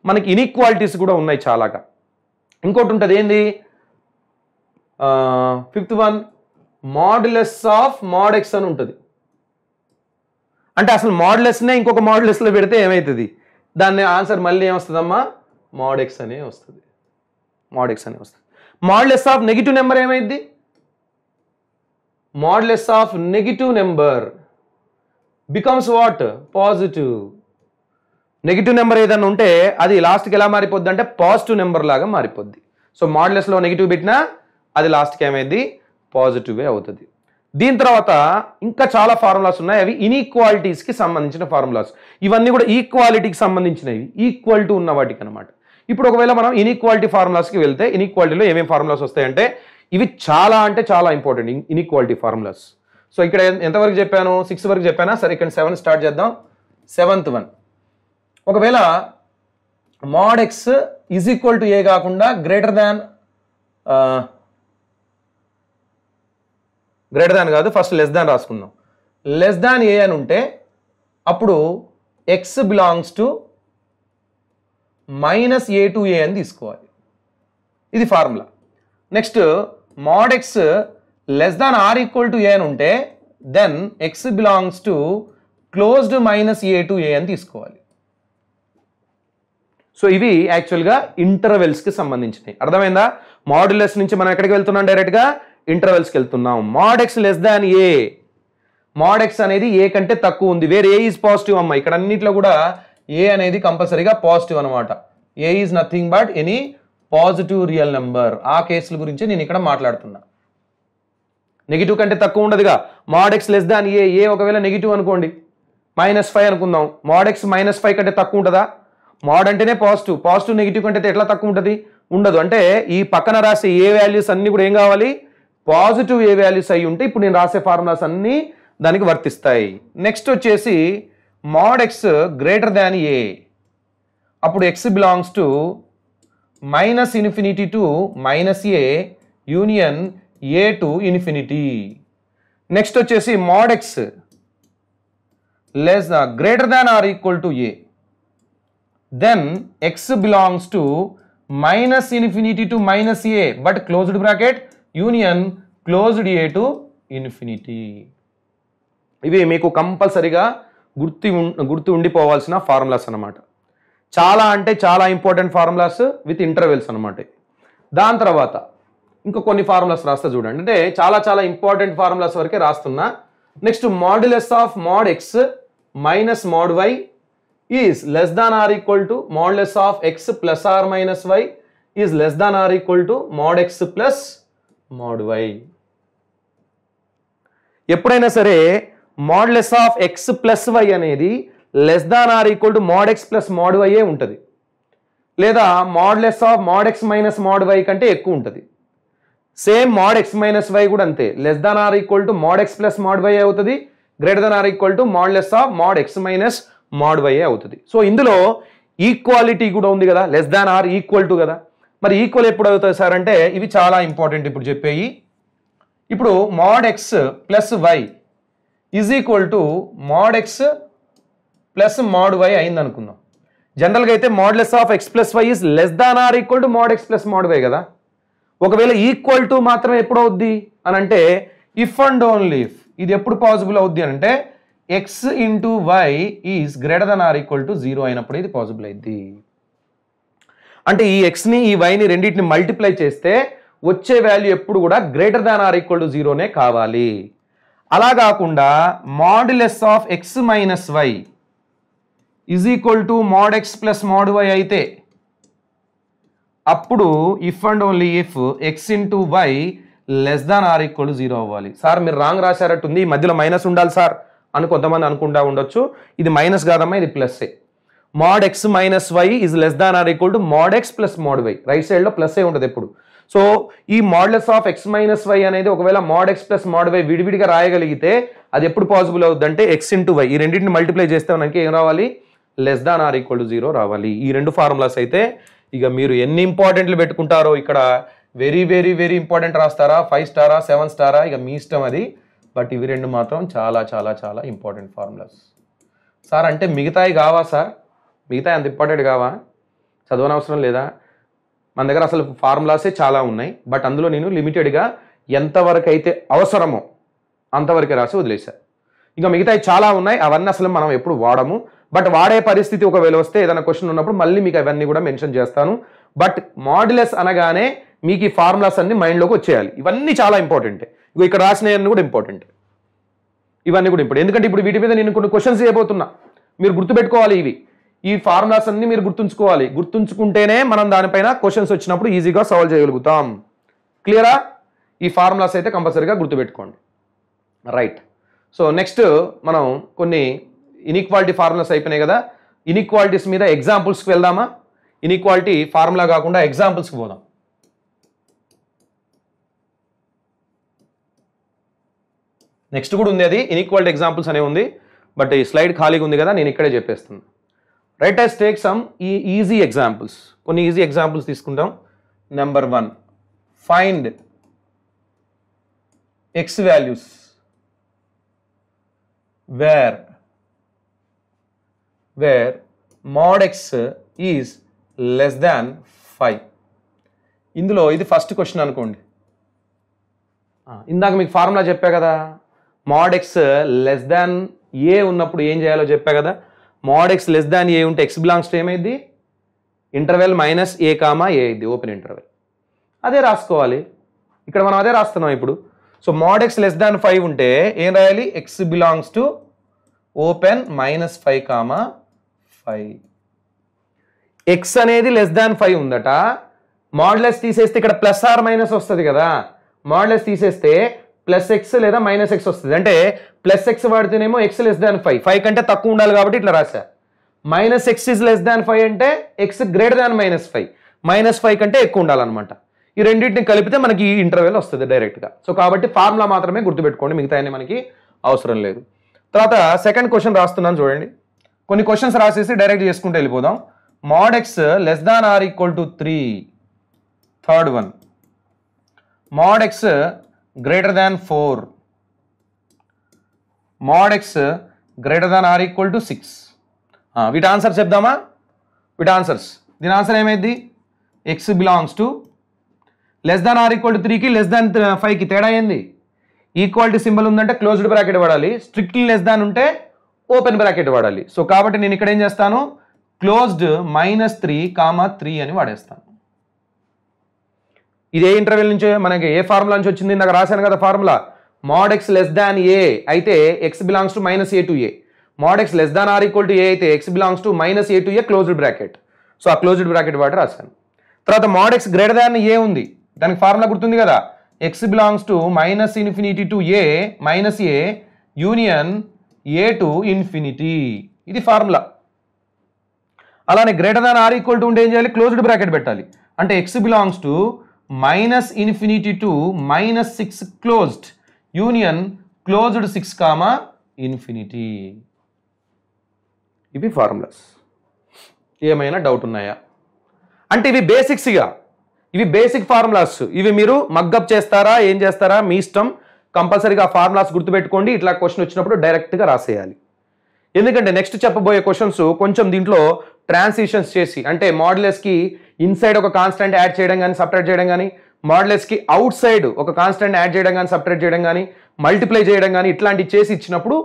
మనకి ఇన్ఈక్వాలిటీస్ కూడా ఉన్నాయి చాలాగా. ఇంకోటి ఉంటుంది ఏంది? 5th one, modulus of mod x అని ఉంటుంది. అంటే అసలు మాడ్యులస్నే ఇంకొక మాడ్యులస్లో పెడితే ఏమవుతుంది? దాన్ని ఆన్సర్ మళ్ళీ ఏమొస్తుందమ్మా? mod x అనే వస్తుంది. మాడ్యులస్ ఆఫ్ నెగిటివ్ నెంబర్ ఏమైంది? Modulus of negative number becomes what? Positive. Negative number ఏదైనా ఉంటే అది లాస్ట్కి ఎలా మారిపోద్ది అంటే పాజిటివ్ నెంబర్ లాగా మారిపోద్ది. సో మాడ్యులస్లో నెగిటివ్ పెట్టినా అది లాస్ట్కి ఏమైంది? పాజిటివే అవుతుంది. దీని తర్వాత ఇంకా చాలా ఫార్ములాస్ ఉన్నాయి, అవి ఇన్ఈక్వాలిటీస్కి సంబంధించిన ఫార్ములాస్. ఇవన్నీ కూడా ఈక్వాలిటీకి సంబంధించినవి, ఈక్వల్ టు ఉన్న వాటికి అనమాట. ఇప్పుడు ఒకవేళ మనం ఇన్ఈక్వాలిటీ ఫార్ములాస్కి వెళ్తే ఇన్ఈక్వాలిటీలో ఏమేమి ఫార్ములాస్ వస్తాయంటే ఇవి చాలా అంటే చాలా ఇంపార్టెంట్ ఇన్ఈక్వాలిటీ ఫార్ములాస్. సో ఇక్కడ ఎంతవరకు చెప్పాను? 6 వరకు చెప్పానా? సరే ఇక్కడ 7 స్టార్ట్ చేద్దాం. 7th వన్, ఒకవేళ mod x is equal to A కాకుండా గ్రేటర్ దాన్ కాదు, ఫస్ట్ లెస్ దాన్ రాసుకుందాం. లెస్ దాన్ ఏ అని ఉంటే అప్పుడు x belongs to -a to a అని తీసుకోవాలి. ఇది formula. Next mod x less than or equal to A అని ఉంటే then x belongs to closed -a to a అని తీసుకోవాలి. సో ఇవి యాక్చువల్గా ఇంటర్వెల్స్కి సంబంధించినవి. అర్థమైందా? మాడ్యులస్ నుంచి మనం ఎక్కడికి వెళ్తున్నాం? డైరెక్ట్గా ఇంటర్వెల్స్కి వెళ్తున్నాం. mod x లెస్ దాన్ ఏ, mod x అనేది ఏ కంటే తక్కువ ఉంది, వేర్ ఏ ఈజ్ పాజిటివ్ అమ్మ. ఇక్కడ అన్నింటిలో కూడా ఏ అనేది కంపల్సరీగా పాజిటివ్ అనమాట. A is nothing but any positive real number. ఆ కేసుల గురించి నేను ఇక్కడ మాట్లాడుతున్నా. నెగిటివ్ కంటే తక్కువ ఉండదుగా. mod x less than A, A ఒకవేళ నెగిటివ్ అనుకోండి, -5 అనుకుందాం. mod x -5 కంటే తక్కువ ఉంటుందా? mod అంటేనే పాజిటివ్, పాజిటివ్ నెగిటివ్ కంటే ఎట్లా తక్కువ ఉంటుంది? ఉండదు. అంటే ఈ పక్కన రాసే ఏ వాల్యూస్ అన్ని కూడా ఏం కావాలి? పాజిటివ్ ఏ వాల్యూస్ అయి ఉంటే ఇప్పుడు నేను రాసే ఫార్ములాస్ అన్నీ దానికి వర్తిస్తాయి. నెక్స్ట్ వచ్చేసి mod x గ్రేటర్ దాన్ ఏ, అప్పుడు x belongs to -∞ to -a union a to infinity. Next వచ్చేసి mod x less greater than or equal to A, then x belongs to -∞ to -a but closed bracket union closed a to infinity. ఇవి మీకు కంపల్సరీగా గుర్తు ఉండిపోవాల్సిన formulas అన్నమాట. చాలా అంటే చాలా important formulas with intervals అనమాట. దాని తర్వాత ఇంకా కొన్ని ఫార్ములాస్ రాస్తా చూడండి. అంటే చాలా చాలా ఇంపార్టెంట్ ఫార్ములాస్ వరకే రాస్తున్నా. Next modulus of mod x minus mod y is less than or equal to modulus of x plus or minus y is less than or equal to mod x plus mod y. ఎప్పుడైనా సరే modulus of x plus y అనేది less than or equal to mod x plus mod y ఏ ఉంటుంది, లేదా modulus of mod x minus mod y కంటే ఎక్కువ ఉంటుంది. Same mod x minus y కూడా అంతే, less than or equal to mod x plus mod y అవుతుంది, greater than or equal to modulus of mod x minus mod y అవుతుంది. So ఇందులో equality కూడా ఉంది కదా, less than or equal to కదా. మరి ఈక్వల్ ఎప్పుడు అవుతుంది సార్ అంటే ఇవి చాలా ఇంపార్టెంట్ ఇప్పుడు చెప్పేవి. ఇప్పుడు mod x plus y is equal to mod x plus mod y అయింది అనుకుందాం. జనరల్గా అయితే modulus of x plus y is less than or equal to mod x plus mod y కదా. ఒకవేళ ఈక్వల్ టు మాత్రం ఎప్పుడు అవుద్ది అని అంటే ఇఫ్ అండ్ ఓన్లీ ఇఫ్. ఇది ఎప్పుడు పాసిబుల్ అవుద్ది అని అంటే x into y is greater than or equal to 0 అయినప్పుడు ఇది పాసిబుల్ అయింది. అంటే ఈ ఎక్స్ని ఈ వైని రెండింటిని మల్టిప్లై చేస్తే వచ్చే వాల్యూ ఎప్పుడు కూడా greater than or equal to 0నే కావాలి. అలా కాకుండా modulus of x minus y is equal to mod x plus mod y అయితే అప్పుడు if and only if x into y less than or equal to 0 అవ్వాలి. Sir మీరు wrong రాశారట్టుంది, మధ్యలో minus ఉండాలి సార్ అని కొంతమంది అనుకుంటా ఉండొచ్చు. ఇది మైనస్ కాదమ్మా, ఇది ప్లస్ఏ. mod x minus y is less than or equal to mod x plus mod y. Right సైడ్లో ప్లస్ఏ ఉంటుంది ఎప్పుడు. సో ఈ modulus of x minus y అనేది ఒకవేళ mod x plus mod y విడివిడిగా రాయగలిగితే అది ఎప్పుడు పాసిబుల్ అవుతుంది అంటే x ఇంటూ వై, ఈ రెండింటిని మల్టిప్లై చేస్తే మనకి ఏం రావాలి? Less than or equal to 0 రావాలి. ఈ రెండు ఫార్ములాస్ అయితే ఇక మీరు ఎన్ని ఇంపార్టెంట్లు పెట్టుకుంటారో, ఇక్కడ వెరీ వెరీ వెరీ ఇంపార్టెంట్ రాస్తారా, 5 స్టారా 7 స్టారా ఇక మీ ఇష్టం అది. బట్ ఇవి రెండు మాత్రం చాలా చాలా చాలా ఇంపార్టెంట్ ఫార్ములాస్. సార్ అంటే మిగతాయి కావా సార్? మిగతాయి అంత ఇంపార్టెంట్ కావా? చదవనవసరం లేదా? మన దగ్గర అసలు ఫార్ములాసే చాలా ఉన్నాయి. బట్ అందులో నేను లిమిటెడ్గా ఎంతవరకు అయితే అవసరమో అంతవరకే రాసి వదిలేశాను. ఇంకా మిగతాయి చాలా ఉన్నాయి, అవన్నీ అసలు మనం ఎప్పుడు వాడము. బట్ వాడే పరిస్థితి ఒకవేళ వస్తే ఏదైనా క్వశ్చన్ ఉన్నప్పుడు మళ్ళీ మీకు అవన్నీ కూడా మెన్షన్ చేస్తాను. బట్ మాడ్యులస్ అనగానే మీకు ఈ ఫార్ములాస్ అన్ని మైండ్లోకి వచ్చేయాలి. ఇవన్నీ చాలా ఇంపార్టెంట్. ఇగో ఇక్కడ రాసినవన్నీ కూడా ఇంపార్టెంట్, ఇవన్నీ కూడా ఇంపార్టెంట్. ఎందుకంటే ఇప్పుడు వీటి మీద నేను కొన్ని క్వశ్చన్స్ చేయబోతున్నా, మీరు గుర్తుపెట్టుకోవాలి. ఇవి ఈ ఫార్ములాస్ అన్ని మీరు గుర్తుంచుకోవాలి. గుర్తుంచుకుంటేనే మనం దానిపైన క్వశ్చన్స్ వచ్చినప్పుడు ఈజీగా సాల్వ్ చేయగలుగుతాం. క్లియరా? ఈ ఫార్ములాస్ అయితే కంపల్సరీగా గుర్తుపెట్టుకోండి. రైట్. సో నెక్స్ట్ మనం కొన్ని ఇన్ఈక్వాలిటీ ఫార్ములాస్ అయిపోయినాయి కదా, ఇన్ఈక్వాలిటీస్ మీద ఎగ్జాంపుల్స్కి వెళ్దామా? ఇన్ఈక్వాలిటీ ఫార్ములా కాకుండా ఎగ్జాంపుల్స్కి పోదాం. నెక్స్ట్ కూడా ఉంది, అది ఇన్ఈక్వాలిటీ ఎగ్జాంపుల్స్ అనే ఉంది, బట్ ఈ స్లైడ్ ఖాళీగా ఉంది కదా, నేను ఇక్కడే చెప్పేస్తాను. Right, I'll take some easy examples. కొన్ని ఈజీ ఎగ్జాంపుల్స్ తీసుకుంటాం. Number 1, find x values where mod x is less than 5. ఇందులో ఇది ఫస్ట్ క్వశ్చన్ అనుకోండి. ఇందాక మీకు ఫార్ములా చెప్పా కదా, mod x లెస్ దాన్ ఏ ఉన్నప్పుడు ఏం చేయాలో చెప్పా కదా. mod x లెస్ దాన్ ఏ ఉంటే x బిలాంగ్స్ టు ఏమైంది? ఇంటర్వెల్ మైనస్ ఏ కామా ఏ ఇది ఓపెన్ ఇంటర్వెల్. అదే రాసుకోవాలి. ఇక్కడ మనం అదే రాస్తున్నాం ఇప్పుడు. So mod x less than 5 ఉంటే ఏం రాయాలి? x belongs to open minus 5 comma 5. x అనేది లెస్ దాన్ 5 ఉందట. మాడ్యులస్ తీసేస్తే ఇక్కడ ప్లస్ ఆర్ మైనస్ వస్తుంది కదా, మాడ్యులస్ తీసేస్తే ప్లస్ ఎక్స్ లేదా మైనస్ ఎక్స్ వస్తుంది. అంటే ప్లస్ ఎక్స్ వాడితేనేమో ఎక్స్ లెస్ దాన్ 5, 5 కంటే తక్కువ ఉండాలి కాబట్టి ఇట్లా రాశా. Minus x is less than 5 అంటే ఎక్స్ గ్రేటర్ దాన్ -5, -5 కంటే ఎక్కువ ఉండాలన్నమాట. ఈ రెండింటిని కలిపితే మనకి ఈ ఇంటర్వెల్ వస్తుంది డైరెక్ట్గా. సో కాబట్టి ఫార్ములా మాత్రమే గుర్తుపెట్టుకోండి, మిగతా అన్ని మనకి అవసరం లేదు. తర్వాత సెకండ్ క్వశ్చన్ రాస్తున్నాను చూడండి. కొన్ని క్వశ్చన్స్ రాసేసి డైరెక్ట్ చేసుకుంటూ వెళ్ళిపోదాం. mod x less than or equal to 3. Third one, mod x greater than 4. mod x greater than or equal to 6. వీటి ఆన్సర్ చెప్దామా? వీటి ఆన్సర్స్, దీని ఆన్సర్ ఏమైంది? x belongs to less than or equal to 3కి less than 5కి తేడా ఏంది? Equality symbol ఉందంటే closed bracket వాడాలి, స్ట్రిక్ట్లీ లెస్ దాన్ ఉంటే ఓపెన్ బ్రాకెట్ వాడాలి. సో కాబట్టి నేను ఇక్కడ ఏం చేస్తాను? క్లోజ్డ్ -3, అని వాడేస్తాను. ఇదే ఇంటర్వెల్ నుంచి మనకి ఏ ఫార్ములా నుంచి వచ్చింది? నాకు రాశాను కదా formula. mod x less than a అయితే x belongs to -a to a. mod x less than or equal to a అయితే x belongs to -a to a closed bracket. So ఆ క్లోజ్డ్ బ్రాకెట్ వాడి రాశాను. తర్వాత mod x greater than a ఉంది, దానికి formula గుర్తుంది కదా, x belongs to -∞ to a -a union a to infinity. ఇది ఫార్ములా. అలానే greater than or equal to ఉంటే ఏం చేయాలి? క్లోజ్డ్ బ్రాకెట్ పెట్టాలి. అంటే x belongs to -∞ to -6 closed union closed 6 comma infinity. ఇవి ఫార్ములాస్. ఏమైనా డౌట్ ఉన్నాయా? అంటే ఇవి బేసిక్స్గా, ఇవి బేసిక్ ఫార్ములాస్. ఇవి మీరు మగ్గప్ చేస్తారా ఏం చేస్తారా మీ ఇష్టం. కంపల్సరీగా ఫార్ములాస్ గుర్తుపెట్టుకోండి. ఇట్లా క్వశ్చన్ వచ్చినప్పుడు డైరెక్ట్గా రాసేయాలి. ఎందుకంటే నెక్స్ట్ చెప్పబోయే క్వశ్చన్స్ కొంచెం దీంట్లో ట్రాన్సిషన్స్ చేసి, అంటే మాడ్యులస్కి ఇన్సైడ్ ఒక కాన్స్టెంట్ యాడ్ చేయడం కానీ సపరేట్ చేయడం కానీ, మాడ్యులస్కి అవుట్ సైడ్ ఒక కాన్స్టెంట్ యాడ్ చేయడం కానీ సపరేట్ చేయడం కానీ, మల్టిప్లై చేయడం కానీ ఇట్లాంటివి చేసి ఇచ్చినప్పుడు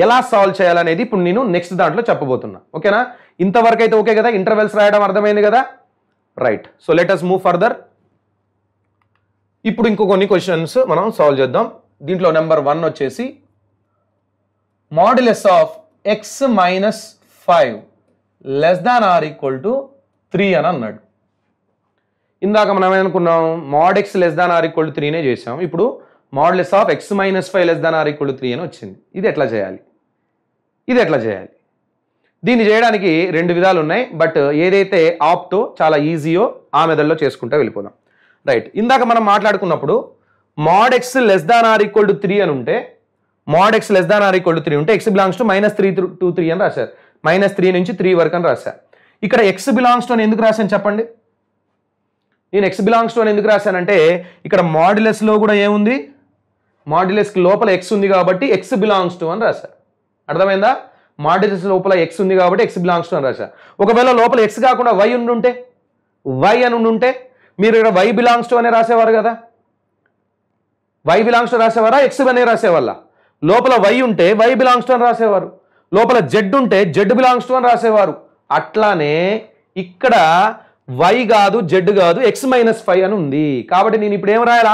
ఎలా సాల్వ్ చేయాలనేది ఇప్పుడు నేను నెక్స్ట్ దాంట్లో చెప్పబోతున్నా. ఓకేనా? ఇంతవరకు అయితే ఓకే కదా? ఇంటర్వెల్స్ రాయడం అర్థమైంది కదా? Right. So let us move further. ఇప్పుడు ఇంకో కొన్ని క్వశ్చన్స్ మనం సాల్వ్ చేద్దాం. దీంట్లో నెంబర్ 1 వచ్చేసి modulus of x - 5 less than or equal to 3 అని అన్నాడు. ఇందాక మనం ఏమనుకున్నాం? mod x less than or equal to 3నే చేసాం. ఇప్పుడు modulus of x - 5 less than or equal to 3 అని వచ్చింది. ఇది ఎట్లా చేయాలి? ఇది ఎట్లా చేయాలి? దీన్ని చేయడానికి 2 విధాలు ఉన్నాయి. బట్ ఏదైతే ఆప్టో చాలా ఈజీయో ఆ మెథడ్లో చేసుకుంటూ వెళ్ళిపోదాం. రైట్. ఇందాక మనం మాట్లాడుకున్నప్పుడు mod x less than or equal to 3 అని ఉంటే, mod x less than or equal to 3 ఉంటే x బిలాంగ్స్ టు -3 to 3 అని రాశారు. -3 నుంచి 3 వరకు అని రాశారు. ఇక్కడ x బిలాంగ్స్ టు అని ఎందుకు రాశాను చెప్పండి? నేను x బిలాంగ్స్ టు అని ఎందుకు రాశానంటే ఇక్కడ మాడ్యులస్లో కూడా ఏముంది? మాడ్యులస్కి లోపల x ఉంది కాబట్టి x బిలాంగ్స్ టు అని రాశారు. అర్థమైందా? మాడ్యులస్ లోపల x ఉంది కాబట్టి x బిలాంగ్స్ టు అని రాశారు. ఒకవేళ లోపల x కాకుండా y ఉండుంటే, y అని ఉండుంటే మీరు ఇక్కడ y బిలాంగ్స్ టు అనే రాసేవారు కదా. y బిలాంగ్స్ టు రాసేవారా? x అనే రాసేవాళ్ళ. లోపల y ఉంటే y బిలాంగ్స్ టు అని రాసేవారు. లోపల z ఉంటే z బిలాంగ్స్ టు అని రాసేవారు. అట్లానే ఇక్కడ y కాదు z కాదు x - 5 అని ఉంది. కాబట్టి నేను ఇప్పుడు ఏం రాయాలి?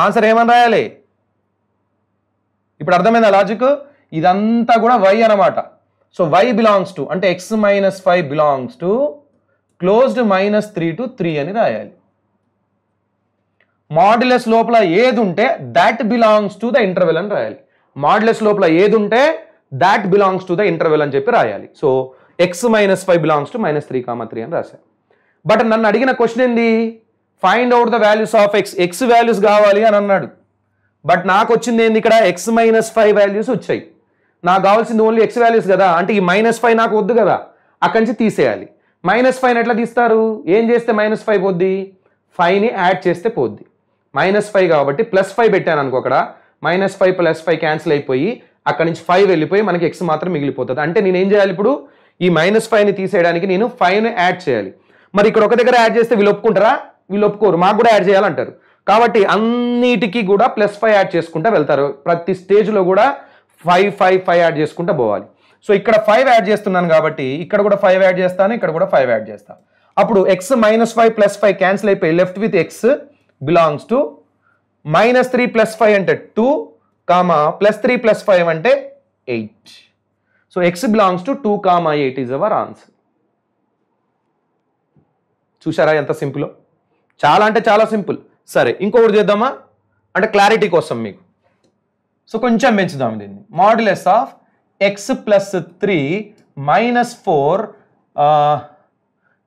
ఆన్సర్ ఏమని రాయాలి? ఇప్పుడు అర్థమైందా లాజిక్? ఇదంతా కూడా y అన్నమాట. సో y బిలాంగ్స్ టు అంటే x - 5 belongs to closed -3 to 3 అని రాయాలి. మాడ్యులస్ లోపల ఏది ఉంటే that belongs to the interval అని రాయాలి. మాడ్యులస్ లోపల ఏది ఉంటే that belongs to the interval అని చెప్పి రాయాలి. సో x - 5 బిలాంగ్స్ టు -3,3 అని రాశాను. బట్ నన్ను అడిగిన క్వశ్చన్ ఏంది, find out the values of X values కావాలి అని అన్నాడు. బట్ నాకు వచ్చింది ఏంది, ఇక్కడ x - 5 వాల్యూస్ వచ్చాయి. నాకు కావాల్సింది ఓన్లీ x వాల్యూస్ కదా, అంటే ఈ -5 నాకు వద్దు కదా, అక్కడి నుంచి తీసేయాలి. -5 ఎట్లా తీస్తారు, ఏం చేస్తే -5 పోద్ది, 5ని యాడ్ చేస్తే పోద్ది. -5 కాబట్టి +5 పెట్టాను అనుకో, అక్కడ -5 + 5 క్యాన్సిల్ అయిపోయి అక్కడి నుంచి 5 వెళ్ళిపోయి మనకి x మాత్రం మిగిలిపోతుంది. అంటే నేను ఏం చేయాలి, ఇప్పుడు ఈ -5ని తీసేయడానికి నేను 5ని యాడ్ చేయాలి. మరి ఇక్కడ ఒక దగ్గర యాడ్ చేస్తే వీళ్ళు ఒప్పుకుంటారా, వీళ్ళు ఒప్పుకోరు, మాకు కూడా యాడ్ చేయాలంటారు. కాబట్టి అన్నిటికీ కూడా +5 యాడ్ చేసుకుంటూ వెళ్తారు. ప్రతి స్టేజ్లో కూడా 5 యాడ్ చేసుకుంటూ పోవాలి. సో ఇక్కడ 5 యాడ్ చేస్తున్నాను కాబట్టి ఇక్కడ కూడా 5 యాడ్ చేస్తాను, ఇక్కడ కూడా 5 యాడ్ చేస్తాను. అప్పుడు x - 5 + 5 క్యాన్సిల్ అయిపోయి left with x belongs to -3 + 5 అంటే 2, +3 + 5 అంటే 8. So x belongs to 2, 8 is our answer. చూసారా ఎంత సింపుల్, చాలా అంటే చాలా సింపుల్. సరే ఇంకొకటి చేద్దామా, అంటే క్లారిటీ కోసం మీకు. సో కొంచెం పెంచుదాం దీన్ని. Modulus of x + 3 - 4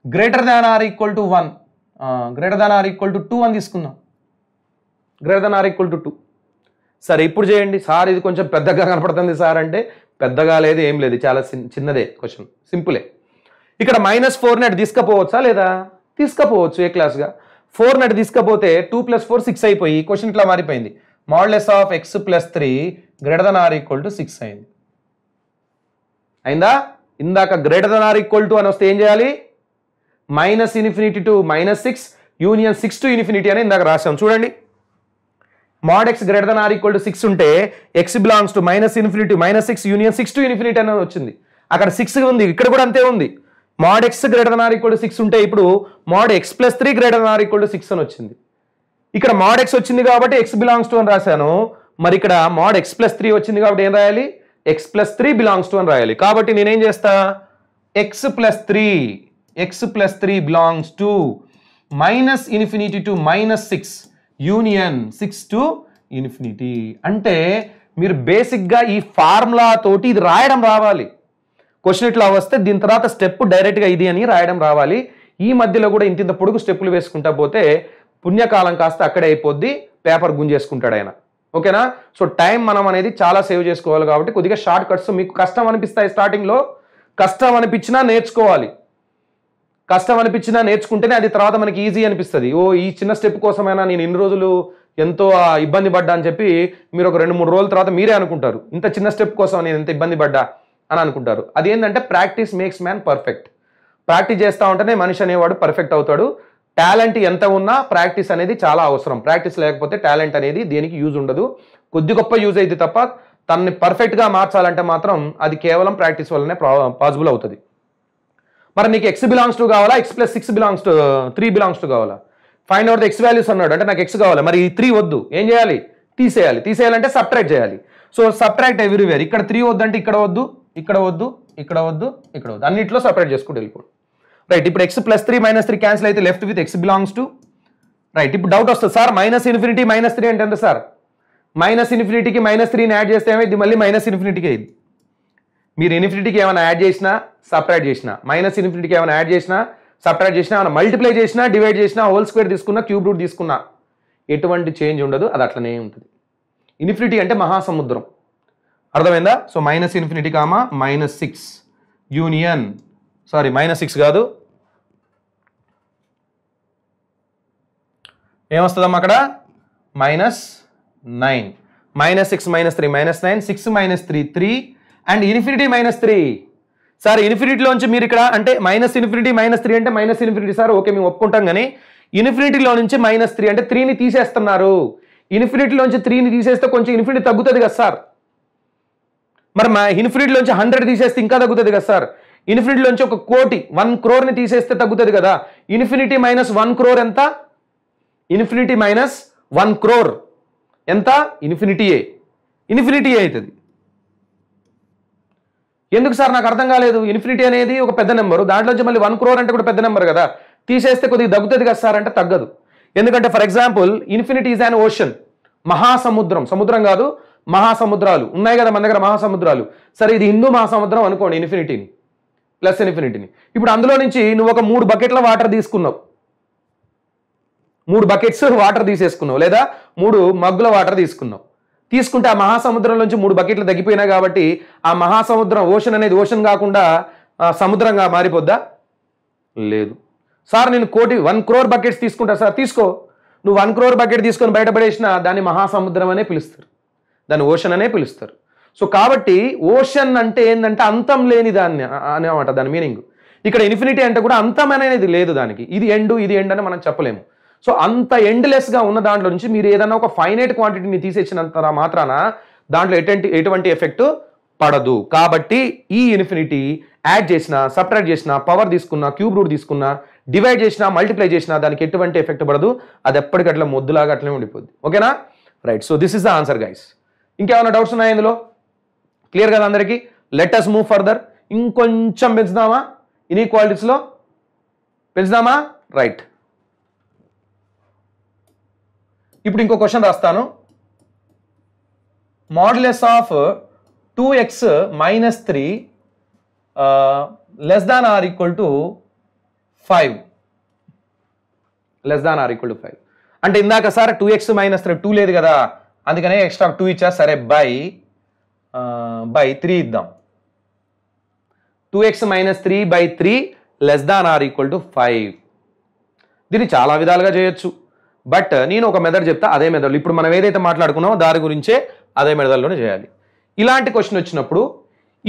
greater than or equal to 1, greater than or equal to 2 అని తీసుకుందాం. Greater than or equal to 2. సరే ఇప్పుడు చేయండి. సార్ ఇది కొంచెం పెద్దగా కనపడుతుంది సార్ అంటే, పెద్దగా లేదు ఏం లేదు, చాలా చిన్నదే క్వశ్చన్, సింపులే. ఇక్కడ -4ని అటు తీసుకపోవచ్చా లేదా, తీసుకపోవచ్చు ఏ క్లాస్గా. 4ని అటు తీసుకపోతే 2 + 4 6 అయిపోయి క్వశ్చన్ ఇట్లా మారిపోయింది. Modulus of x + 3 greater than or equal to 6 అయింది. అయిందా? ఇందాక greater than or equal to అని వస్తే ఏం చేయాలి, -∞ to -6 యూనియన్ 6 to ∞ అని ఇందాక రాసాం. చూడండి, mod x greater than or equal to 6 ఉంటే x belongs to -∞ to -6 union 6 to ∞ అని వచ్చింది. అక్కడ 6 ఉంది, ఇక్కడ కూడా అంతే ఉంది. mod x greater than or equal to 6 ఉంటే ఇప్పుడు mod x + 3 greater than or equal to 6 అని వచ్చింది. ఇక్కడ mod x వచ్చింది కాబట్టి x బిలాంగ్స్ టు అని రాశాను. మరి ఇక్కడ mod x + 3 వచ్చింది కాబట్టి ఏం రాయాలి, x + 3 బిలాంగ్స్ టు అని రాయాలి. కాబట్టి నేనేం చేస్తా, x + 3 belongs to -∞ to -6 union 6 to ∞. అంటే మీరు బేసిక్గా ఈ ఫార్ములా తోటి ఇది రాయడం రావాలి. క్వశ్చన్ ఇట్లా వస్తే దీని తర్వాత స్టెప్ డైరెక్ట్గా ఇది అని రాయడం రావాలి. ఈ మధ్యలో కూడా ఇంత పొడుగు స్టెప్పులు వేసుకుంటా పోతే పుణ్యకాలం కాస్త అక్కడే అయిపోద్ది, పేపర్ గుంజేసుకుంటాడు ఆయన. ఓకేనా? సో టైం మనం అనేది చాలా సేవ్ చేసుకోవాలి కాబట్టి కొద్దిగా షార్ట్ కట్స్. మీకు కష్టం అనిపిస్తాయి స్టార్టింగ్లో, కష్టం అనిపించినా నేర్చుకోవాలి. కష్టం అనిపించినా నేర్చుకుంటేనే అది తర్వాత మనకి ఈజీ అనిపిస్తుంది. ఓ ఈ చిన్న స్టెప్ కోసమైనా నేను ఇన్ని రోజులు ఎంతో ఇబ్బంది పడ్డా అని చెప్పి మీరు ఒక 2-3 రోజుల తర్వాత మీరే అనుకుంటారు, ఇంత చిన్న స్టెప్ కోసం నేను ఎంత ఇబ్బంది పడ్డా అని అనుకుంటారు. అది ఏంటంటే practice makes man perfect. Practice చేస్తూ ఉంటేనే మనిషి అనేవాడు పర్ఫెక్ట్ అవుతాడు. టాలెంట్ ఎంత ఉన్నా ప్రాక్టీస్ అనేది చాలా అవసరం. ప్రాక్టీస్ లేకపోతే టాలెంట్ అనేది దేనికి యూజ్ ఉండదు, కొద్ది గొప్ప యూజ్ అయితే తప్ప తనని పర్ఫెక్ట్గా మార్చాలంటే మాత్రం అది కేవలం ప్రాక్టీస్ వల్లనే పాసిబుల్ అవుతుంది. మరి నీకు x బిలాంగ్స్ టు కావాలా, x + 6 belongs to 3 belongs to కావాలా, find out the x values అన్నాడు. అంటే నాకు x కావాలి, మరి ఈ 3 వద్దు, ఏం చేయాలి, తీసేయాలి. తీసేయాలంటే సబ్ట్రాక్ట్ చేయాలి. So subtract everywhere. ఇక్కడ 3 వద్దు అంటే ఇక్కడ వద్దు, ఇక్కడ వద్దు, ఇక్కడ వద్దు, ఇక్కడ వద్దు, అన్నింటిలో సపరేట్ చేసుకుంటూ వెళ్ళిపోండి. రైట్, ఇప్పుడు x + 3 - 3 క్యాన్సిల్ అయితే left with x belongs to. Right, ఇప్పుడు డౌట్ వస్తుంది, సార్ -∞ -3 అంటే ఎంత సార్, -∞కి -3ని యాడ్ చేస్తే ఏమైంది, మళ్ళీ -∞ అయింది. మీరు ఇన్ఫినిటీకి ఏమైనా యాడ్ చేసినా సబ్ట్రాక్ట్ చేసినా, -∞కి ఏమైనా యాడ్ చేసినా సబ్ట్రాక్ట్ చేసినా, ఏమైనా మల్టిప్లై చేసినా, డివైడ్ చేసినా, హోల్ స్క్వేర్ తీసుకున్నా, క్యూబ్ రూట్ తీసుకున్నా ఎటువంటి చేంజ్ ఉండదు, అది అట్లనే ఉంటుంది. ఇన్ఫినిటీ అంటే మహాసముద్రం, అర్థమైందా? సో -∞, -6 యూనియన్, సారీ -6 కాదు, ఏమొస్తుందమ్మా అక్కడ, -9, -6 - 3 -9, 6 - 3 3 అండ్ ఇన్ఫినిటీ -3. సార్ ఇన్ఫినిటీలోంచి మీరు ఇక్కడ అంటే -∞ -3 అంటే -∞ సార్, ఓకే మేము ఒప్పుకుంటాం, కానీ ఇన్ఫినిటీలో నుంచి -3 అంటే 3ని తీసేస్తున్నారు. ఇన్ఫినిటీలోంచి 3ని తీసేస్తే కొంచెం ఇన్ఫినిటీ తగ్గుతుంది కదా సార్. మరి ఇన్ఫినిటీలోంచి 100 తీసేస్తే ఇంకా తగ్గుతుంది కదా సార్. ఇన్ఫినిటీలోంచి 1 కోటి 1 crore తీసేస్తే తగ్గుతుంది కదా. ఇన్ఫినిటీ -1 crore ఎంత, ఇన్ఫినిటీ -1 crore ఎంత, ఇన్ఫినిటీయే అవుతుంది. ఎందుకు సార్ నాకు అర్థం కాలేదు. ఇన్ఫినిటీ అనేది ఒక పెద్ద నెంబరు, దాంట్లోంచి మళ్ళీ 1 crore అంటే కూడా పెద్ద నెంబర్ కదా, తీసేస్తే కొద్దిగా తగ్గుతుంది కదా సార్ అంటే తగ్గదు. ఎందుకంటే for example infinity is an ocean, మహాసముద్రం, సముద్రం కాదు మహాసముద్రాలు ఉన్నాయి కదా మన దగ్గర మహాసముద్రాలు. సరే ఇది హిందూ మహాసముద్రం అనుకోండి ఇన్ఫినిటీని, ప్లస్ ఇన్ఫినిటీని. ఇప్పుడు అందులో నుంచి నువ్వు ఒక 3 బకెట్ల వాటర్ తీసుకున్నావు, 3 బకెట్స్ వాటర్ తీసేసుకున్నావు, లేదా 3 మగ్గుల వాటర్ తీసుకున్నావు. తీసుకుంటే ఆ మహాసముద్రం నుంచి 3 బకెట్లు తగ్గిపోయినాయి కాబట్టి ఆ మహాసముద్రం ఓషన్ అనేది ఓషన్ కాకుండా సముద్రంగా మారిపోద్దా? లేదు. సార్ నేను 1 crore బకెట్స్ తీసుకుంటా సార్, తీసుకో. నువ్వు 1 crore బకెట్ తీసుకొని బయటపడేసినా దాన్ని మహాసముద్రం అనే పిలుస్తారు, దాన్ని ఓషన్ అనే పిలుస్తారు. సో కాబట్టి ఓషన్ అంటే ఏంటంటే అంతం లేని దాన్ని అనేమాట దాని మీనింగ్. ఇక్కడ ఇన్ఫినిటీ అంటే కూడా అంతం అనేది లేదు దానికి, ఇది ఎండ్ ఇది ఎండ్ అని మనం చెప్పలేము. సో అంత ఎండ్లెస్గా ఉన్న దాంట్లో నుంచి మీరు ఏదైనా ఒక ఫైనైట్ క్వాంటిటీని తీసేసినంత మాత్రాన దాంట్లో ఎటువంటి ఎఫెక్ట్ పడదు. కాబట్టి ఈ ఇన్ఫినిటీ యాడ్ చేసినా, సబ్ట్రాక్ట్ చేసినా, పవర్ తీసుకున్నా, క్యూబ్ రూట్ తీసుకున్నా, డివైడ్ చేసినా, మల్టిప్లై చేసినా దానికి ఎటువంటి ఎఫెక్ట్ పడదు. అది ఎప్పటికట్లా మొద్దులాగా అట్లనే ఉండిపోద్ది. ఓకేనా? Right. So this is the answer guys. ఇంకేమైనా డౌట్స్ ఉన్నాయా ఇందులో? క్లియర్ కదా అందరికీ? Let us move further. ఇంకొంచెం పెంచుదామా ఇన్ఈక్వాలిటీస్లో? పెంచుదామా? రైట్. ఇప్పుడు ఇంకో క్వశ్చన్ రాస్తాను. Modulus of 2x - 3 less than or equal to 5. less than or equal to 5 అంటే ఇందాక సార్ 2x - 3 2 లేదు కదా, అందుకనే ఎక్స్ట్రా 2 ఇచ్చా. సరే బై 3 ఇద్దాం. 2x - 3/3 less than or equal to 5. దీన్ని చాలా విధాలుగా చేయొచ్చు, బట్ నేను ఒక మెథడ్ చెప్తా. అదే మెథడ్ ఇప్పుడు మనం ఏదైతే మాట్లాడుకున్నామో దాని గురించే అదే మెథడ్లోనే చేయాలి. ఇలాంటి క్వశ్చన్ వచ్చినప్పుడు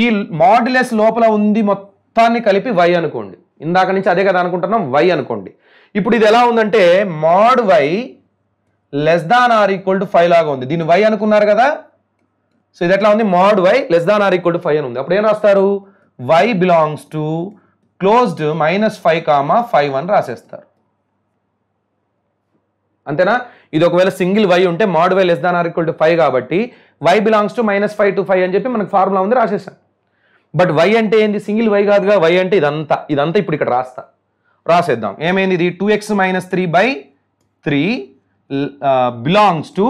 ఈ మాడ్యులస్ లోపల ఉంది మొత్తాన్ని కలిపి y అనుకోండి. ఇందాక నుంచి అదే కదా అనుకుంటున్నాం, y అనుకోండి. ఇప్పుడు ఇది ఎలా ఉందంటే mod y less than or equal to 5 లాగా ఉంది. దీన్ని y అనుకున్నారు కదా, సో ఇది ఎట్లా ఉంది? mod y less than or equal to 5 అని ఉంది. అప్పుడు ఏం రాస్తారు? y belongs to closed -5, అని రాసేస్తారు. అంతేనా? ఇది ఒకవేళ సింగిల్ y ఉంటే mod y less than or equal to 5 కాబట్టి y belongs to -5 to 5 అని చెప్పి మనకు ఫార్ములా ఉంది, రాసేసాం. బట్ y అంటే ఏంది? సింగిల్ y కాదుగా, y అంటే ఇదంతా ఇప్పుడు ఇక్కడ రాసేద్దాం. ఏమైంది? ఇది 2x - 3/3 బిలాంగ్స్ టు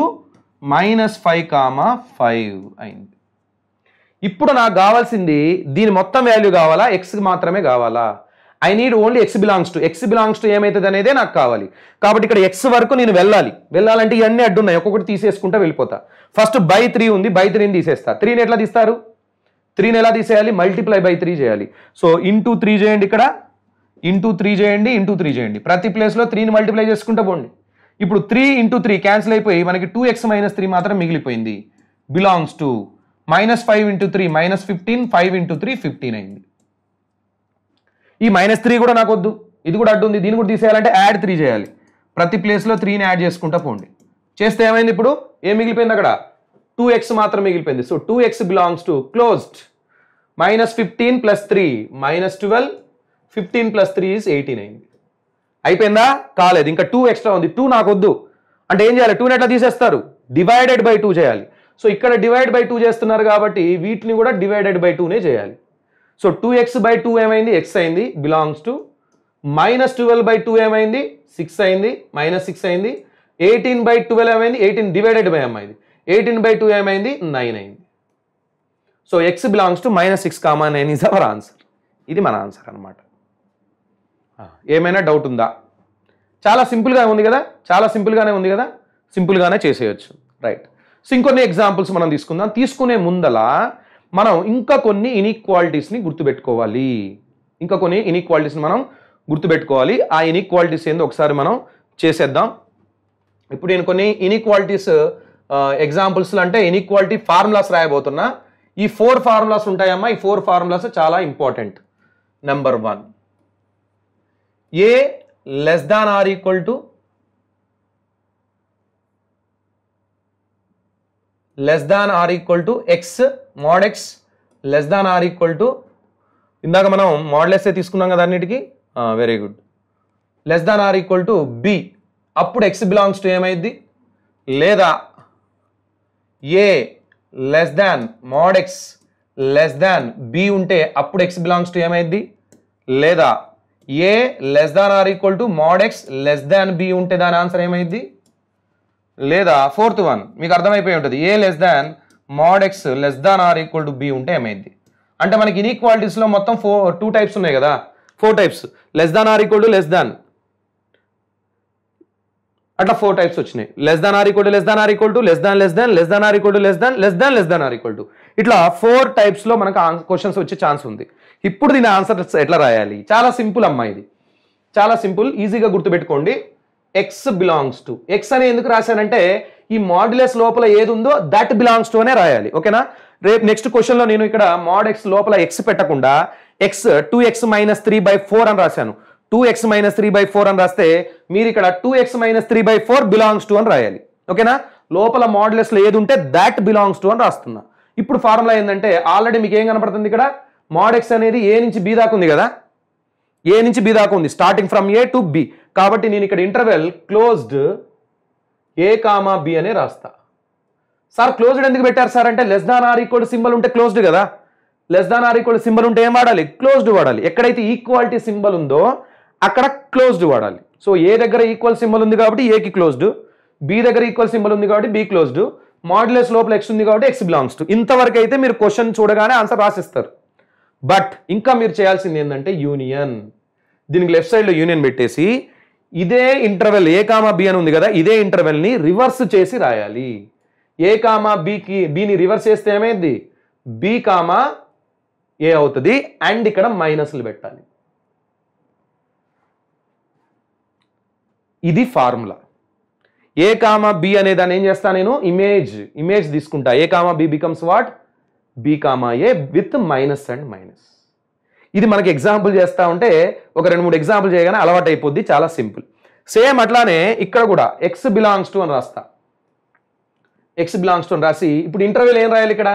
-5, అయింది. ఇప్పుడు నాకు కావాల్సింది దీని మొత్తం వాల్యూ కావాలా, ఎక్స్ మాత్రమే కావాలా? I need only X belongs to ఏమైతుంది అనేదే నాకు కావాలి. కాబట్టి ఇక్కడ ఎక్స్ వరకు నేను వెళ్ళాలంటే ఇవన్నీ అడ్డున్నాయి, ఒక్కొక్కటి తీసేసుకుంటా వెళ్ళిపోతా. ఫస్ట్ /3 ఉంది, /3ని తీసేస్తా. 3ని ఎట్లా తీస్తారు? 3ని ఎలా తీసేయాలి? మల్టిప్లై బై 3 చేయాలి. సో ఇంటూ 3 చేయండి, ఇక్కడ ఇంటూ 3 చేయండి. ప్రతి ప్లేస్లో 3ని మల్టిప్లై చేసుకుంటా పోండి. ఇప్పుడు 3 × 3 క్యాన్సిల్ అయిపోయి మనకి 2x - 3 మాత్రం మిగిలిపోయింది. బిలాంగ్స్ టు -5 × 3 -15, 5 × 3 15 అయింది. ఈ -3 కూడా నాకు వద్దు, ఇది కూడా అడ్డు ఉంది, దీన్ని కూడా తీసేయాలంటే యాడ్ 3 చేయాలి. ప్రతి ప్లేస్లో 3ని యాడ్ చేసుకుంటా పోండి. చేస్తే ఏమైంది? ఇప్పుడు ఏం మిగిలిపోయింది? అక్కడ 2x మాత్రం మిగిలిపోయింది. So 2x belongs to closed -15 + 3 -12, 15 + 3 is 18 అయింది. అయిపోయిందా? కాలేదు, ఇంకా 2 ఎక్స్ట్రా ఉంది. 2 నాకు వద్దు అంటే ఏం చేయాలి? 2ని ఎట్లా తీసేస్తారు? డివైడెడ్ బై 2 చేయాలి. సో ఇక్కడ డివైడ్ బై 2 చేస్తున్నారు కాబట్టి వీటిని కూడా డివైడెడ్ బై 2నే చేయాలి. సో 2x/2 ఏమైంది? x అయింది. బిలాంగ్స్ టు -12/2 ఏమైంది? 6 అయింది, -6 అయింది. 18/12 ఏమైంది? 18 డివైడెడ్ బై అయింది. 18/2 ఏమైంది? 9 అయింది. So x belongs to -6, 9 is our answer. ఇది మన ఆన్సర్ అనమాట. ఏమైనా డౌట్ ఉందా? చాలా సింపుల్గా ఉంది కదా, సింపుల్గానే చేసేయచ్చు. రైట్. సో ఇంకొన్ని ఎగ్జాంపుల్స్ మనం తీసుకుందాం. తీసుకునే ముందల మనం ఇంకా కొన్ని ఇన్ఈక్వాలిటీస్ని గుర్తుపెట్టుకోవాలి. ఆ ఇన్ఈక్వాలిటీస్ ఏందో ఒకసారి మనం చేసేద్దాం. ఇప్పుడు నేను కొన్ని ఇన్ఈక్వాలిటీస్ ఎగ్జాంపుల్స్ అంటే ఇన్ఈక్వాలిటీ ఫార్ములాస్ రాయబోతున్నా. ఈ 4 ఫార్ములాస్ ఉంటాయమ్మా. ఈ 4 ఫార్ములాస్ చాలా important. Number 1, a less than or equal to x, mod x less than or equal to, ఇందాక మనం మోడ్లెస్ తీసుకున్నాం కదా అన్నిటికీ. Very good. Less than or equal to b, అప్పుడు x బిలాంగ్స్ టు ఏమైంది? లేదా a less than mod x less than b ఉంటే అప్పుడు x బిలాంగ్స్ టు ఏమైంది? లేదా a less than or equal to mod x less than b ఉంటే దాని answer ఏమైంది? లేదా ఫోర్త్ వన్ మీకు అర్థమైపోయి ఉంటుంది, a less than mod x less than or equal to b ఉంటే ఏమైంది? అంటే మనకి ఇన్ఈక్వాలిటీస్లో మొత్తం 2 టైప్స్ ఉన్నాయి కదా, 4 types. Less than or equal to less than, అట్లా 4 టైప్స్ వచ్చినాయి. Less than or equal to less than or equal to less than less than less than or equal to less than less than less than or equal to, ఇట్లా 4 టైప్స్లో మనకు questions వచ్చే chance ఉంది. ఇప్పుడు దీని answer ఎట్లా రాయాలి? చాలా simple అమ్మా, ఇది చాలా సింపుల్, ఈజీగా గుర్తుపెట్టుకోండి. ఎక్స్ బిలాంగ్స్ టు, ఎక్స్ అని ఎందుకు రాశానంటే ఈ మాడ్యులస్ లోపల ఏది ఉందో దట్ బిలాంగ్స్ టు అనే రాయాలి. ఓకేనా? రేపు నెక్స్ట్ క్వశ్చన్లో నేను ఇక్కడ మోడ్ ఎక్స్ లోపల ఎక్స్ పెట్టకుండా ఎక్స్ 2x - 3/4 అని రాశాను. 2x - 3/4 అని రాస్తే మీరు ఇక్కడ 2x - 3/4 బిలాంగ్స్ టు అని రాయాలి. ఓకేనా? లోపల మాడ్యులస్లో ఏది ఉంటే దాట్ బిలాంగ్స్ టు అని రాస్తున్నా. ఇప్పుడు ఫార్ములా ఏంటంటే ఆల్రెడీ మీకు ఏం కనపడుతుంది ఇక్కడ, మోడ్ ఎక్స్ అనేది ఏ నుంచి బి దాకా ఉంది కదా, ఏ నుంచి బి దాకా ఉంది, starting from A to be. కాబట్టి నేను ఇక్కడ interval closed a comma B అనే రాస్తా. సార్ క్లోజ్డ్ ఎందుకు పెట్టారు సార్ అంటే less than or equal symbol ఉంటే క్లోజ్డ్ కదా, less than or equal symbol ఉంటే ఏం వాడాలి? క్లోజ్డ్ వాడాలి. ఎక్కడైతే ఈక్వాలిటీ సింబల్ ఉందో అక్కడ క్లోజ్డ్ వాడాలి. సో ఏ దగ్గర ఈక్వల్ సింబల్ ఉంది కాబట్టి ఏకి క్లోజ్డ్, బి దగ్గర ఈక్వల్ సింబల్ ఉంది కాబట్టి బి క్లోజ్డ్, మాడ్యులస్ లోపల ఎక్స్ ఉంది కాబట్టి ఎక్స్ బిలాంగ్స్ టు. ఇంతవరకు అయితే మీరు క్వశ్చన్ చూడగానే ఆన్సర్ రాసిస్తారు. బట్ ఇంకా మీరు చేయాల్సింది ఏంటంటే యూనియన్. దీనికి లెఫ్ట్ సైడ్లో యూనియన్ పెట్టేసి ఇదే ఇంటర్వెల్ ఏ కామా బి అని ఉంది కదా, ఇదే ఇంటర్వెల్ని రివర్స్ చేసి రాయాలి. ఏ కామా బిని రివర్స్ చేస్తే ఏమైంది? బి కామా ఏ అవుతుంది. అండ్ ఇక్కడ మైనస్లు పెట్టాలి. ఇది ఫార్ములా. ఏ కామా బి అనే దాన్ని ఏం చేస్తా నేను, ఇమేజ్ తీసుకుంటా. A comma b becomes what? B comma a with minus and minus. ఇది మనకి ఎగ్జాంపుల్ చేస్తా ఉంటే ఒక 2-3 ఎగ్జాంపుల్ చేయగానే అలవాటు అయిపోద్ది, చాలా సింపుల్. సేమ్ అట్లానే ఇక్కడ కూడా ఎక్స్ బిలాంగ్స్ టు అని రాస్తా. ఎక్స్ బిలాంగ్స్ టు అని రాసి ఇప్పుడు ఇంటర్వెల్ ఏం రాయాలి? ఇక్కడ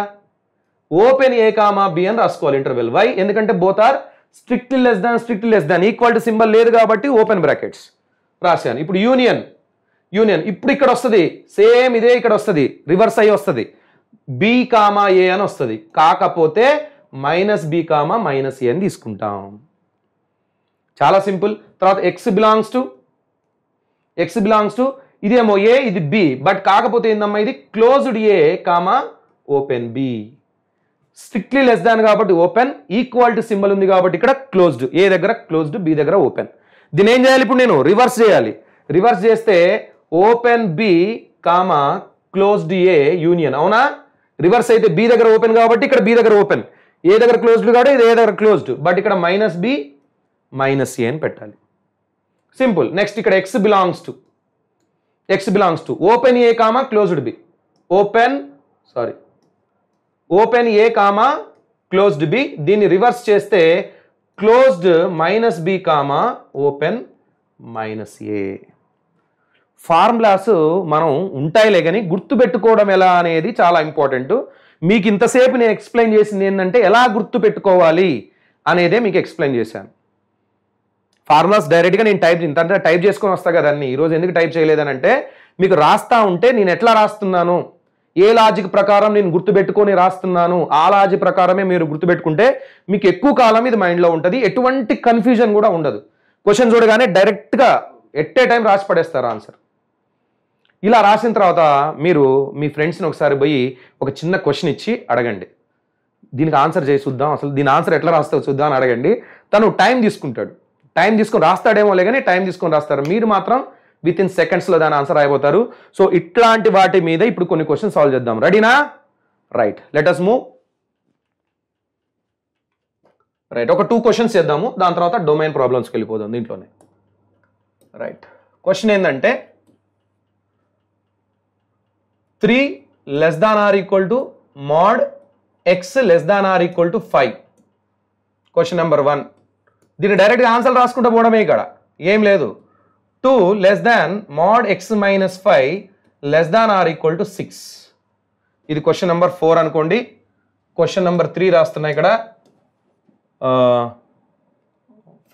ఓపెన్ ఏ కామా బి అని రాసుకోవాలి ఇంటర్వెల్. వై? ఎందుకంటే both are strictly less than equality symbol లేదు కాబట్టి ఓపెన్ బ్రాకెట్స్ రాశాను. ఇప్పుడు యూనియన్ ఇప్పుడు ఇక్కడ వస్తుంది, సేమ్ ఇదే ఇక్కడ వస్తుంది, రివర్స్ అయ్యి వస్తుంది, బి కామా ఏ అని వస్తుంది. కాకపోతే minus b comma minus a అని తీసుకుంటాం. చాలా సింపుల్. తర్వాత ఎక్స్ బిలాంగ్స్ టు ఇదేమో ఏ, ఇది బి, బట్ కాకపోతే ఏందమ్మా ఇది closed a comma open b. Strictly less than కాబట్టి ఓపెన్, ఈక్వాలిటీ సింబల్ ఉంది కాబట్టి ఇక్కడ క్లోజ్డ్, ఏ దగ్గర క్లోజ్డ్, బి దగ్గర ఓపెన్. దీని ఏం చేయాలి ఇప్పుడు నేను? రివర్స్ చేయాలి. రివర్స్ చేస్తే open B comma closed A union. అవునా? రివర్స్ అయితే బి దగ్గర ఓపెన్ కాబట్టి ఇక్కడ బి దగ్గర ఓపెన్, ఏ దగ్గర క్లోజ్డ్ కాబట్టి ఇది ఏ దగ్గర క్లోజ్డ్, బట్ ఇక్కడ మైనస్ బి మైనస్ ఏ అని పెట్టాలి. సింపుల్. నెక్స్ట్ ఇక్కడ x belongs to open a comma closed b, open a comma closed b. దీన్ని రివర్స్ చేస్తే closed minus b comma open minus a. Formulas మనం ఉంటాయిలే కానీ గుర్తుపెట్టుకోవడం ఎలా అనేది చాలా ఇంపార్టెంట్. మీకు ఇంతసేపు నేను ఎక్స్ప్లెయిన్ చేసింది ఏంటంటే ఎలా గుర్తుపెట్టుకోవాలి అనేదే మీకు ఎక్స్ప్లెయిన్ చేశాను. ఫార్ములాస్ డైరెక్ట్గా నేను టైప్ చేసుకొని వస్తా కదా అన్ని. ఈరోజు ఎందుకు టైప్ చేయలేదనంటే మీకు రాస్తా ఉంటే నేను ఎట్లా రాస్తున్నాను, ఏ లాజిక్ ప్రకారం నేను గుర్తుపెట్టుకొని రాస్తున్నాను, ఆ లాజిక్ ప్రకారమే మీరు గుర్తుపెట్టుకుంటే మీకు ఎక్కువ కాలం ఇది మైండ్లో ఉంటుంది, ఎటువంటి కన్ఫ్యూజన్ కూడా ఉండదు. క్వశ్చన్ చూడగానే డైరెక్ట్గా ఎట్టే టైం రాసి పడేస్తారు ఆన్సర్. ఇలా రాసిన తర్వాత మీరు మీ ఫ్రెండ్స్ని ఒకసారి పోయి ఒక చిన్న క్వశ్చన్ ఇచ్చి అడగండి, దీనికి ఆన్సర్ చేసి చూద్దాం, అసలు దీని ఆన్సర్ ఎట్లా రాస్తావు చూద్దాం అని అడగండి. తను టైం తీసుకుంటాడు, టైం తీసుకొని రాస్తాడేమో కానీ టైం తీసుకొని రాస్తారు. మీరు మాత్రం విత్ ఇన్ సెకండ్స్లో దాని ఆన్సర్ అయిపోతారు. సో ఇట్లాంటి వాటి మీద ఇప్పుడు కొన్ని క్వశ్చన్స్ సాల్వ్ చేద్దాం. రెడీనా? Right, let us move. Right, ఒక 2 క్వశ్చన్స్ చేద్దాము, దాని తర్వాత డొమైన్ ప్రాబ్లమ్స్కి వెళ్ళిపోదాం దీంట్లోనే. రైట్, క్వశ్చన్ ఏంటంటే 3 less than or equal to mod x less than or equal to 5. Question number 1. దీన్ని డైరెక్ట్గా ఆన్సర్ రాసుకుంటూ పోవడమే, ఇక్కడ ఏం లేదు. 2 less than mod X minus 5 less than or equal to 6. ఇది క్వశ్చన్ నెంబర్ 4 అనుకోండి. క్వశ్చన్ నెంబర్ 3 రాస్తున్నా ఇక్కడ.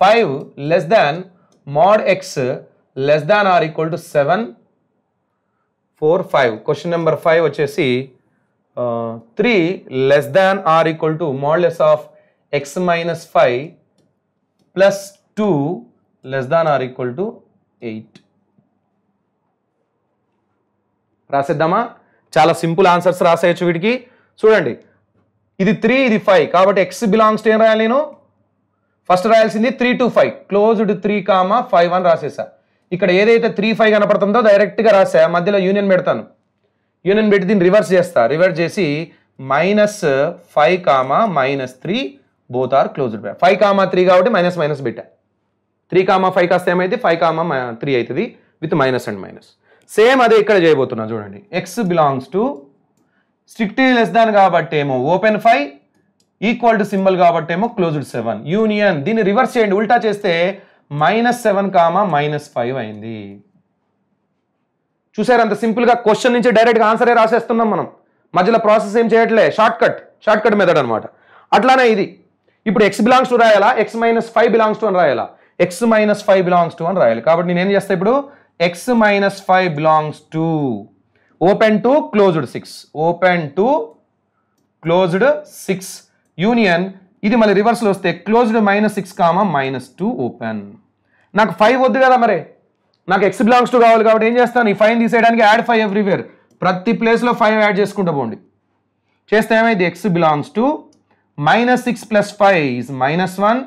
5 less than mod x less than or equal to 7 4 5. Question number 5 వచ్చేసి 3 less than or equal to modulus of X minus 5 plus 2 less than or equal to 8. రాసేద్దామా? చాలా simple answers రాసేయచ్చు వీటికి. చూడండి, ఇది 3 ఇది 5 కాబట్టి x బిలాంగ్స్ టు ఏం రాయాలి? నేను ఫస్ట్ రాయాల్సింది 3 to 5 క్లోజ్డ్ 3, 5 అని రాసేసా. ఇక్కడ ఏదైతే 3, 5 కనపడుతుందో డైరెక్ట్గా రాసా, మధ్యలో యూనియన్ పెడతాను. యూనియన్ పెట్టి దీన్ని రివర్స్ చేస్తా. రివర్స్ చేసి -5, -3 బోత్ ఆర్ క్లోజ్డ్. 5, 3 కాబట్టి మైనస్ మైనస్ పెట్టా. 3, 5 కాస్త ఏమైతే 5, 3 అవుతుంది with minus and minus. Same అదే ఇక్కడ చేయబోతున్నా. చూడండి, x belongs to strictly less than కాబట్టి ఏమో ఓపెన్ 5, ఈక్వల్ టు సింబల్ కాబట్టి ఏమో క్లోజ్డ్ 7. యూనియన్ దీన్ని రివర్స్ చేయండి, ఉల్టా చేస్తే -7, -5 అయింది. చూసారు, అంత సింపుల్గా క్వశ్చన్ నుంచి డైరెక్ట్గా ఆన్సరే రాసేస్తున్నాం మనం. మధ్యలో ప్రాసెస్ ఏం చేయట్లే, షార్ట్ కట్ మెథడ్ అనమాట. అట్లానే ఇది ఇప్పుడు x బిలాంగ్స్ టు రాయాలా, x - 5 బిలాంగ్స్ టు అని రాయాలా? x - 5 బిలాంగ్స్ టు అని రాయాలి. కాబట్టి నేను ఏం చేస్తా ఇప్పుడు, x - 5 belongs to open to closed 6, open to closed 6 union ఇది మళ్ళీ రివర్స్లో వస్తే క్లోజ్డ్ -6, -2 ఓపెన్. నాకు 5 వద్దు కదా, మరి నాకు x బిలాంగ్స్ టు కావాలి కాబట్టి ఏం చేస్తాను, ఈ 5 తీసేయడానికి యాడ్ 5 ఎవ్రీవేర్, ప్రతి ప్లేస్లో 5 యాడ్ చేసుకుంటూ పోండి. చేస్తే ఏమైంది, x belongs to -6 + 5 is -1,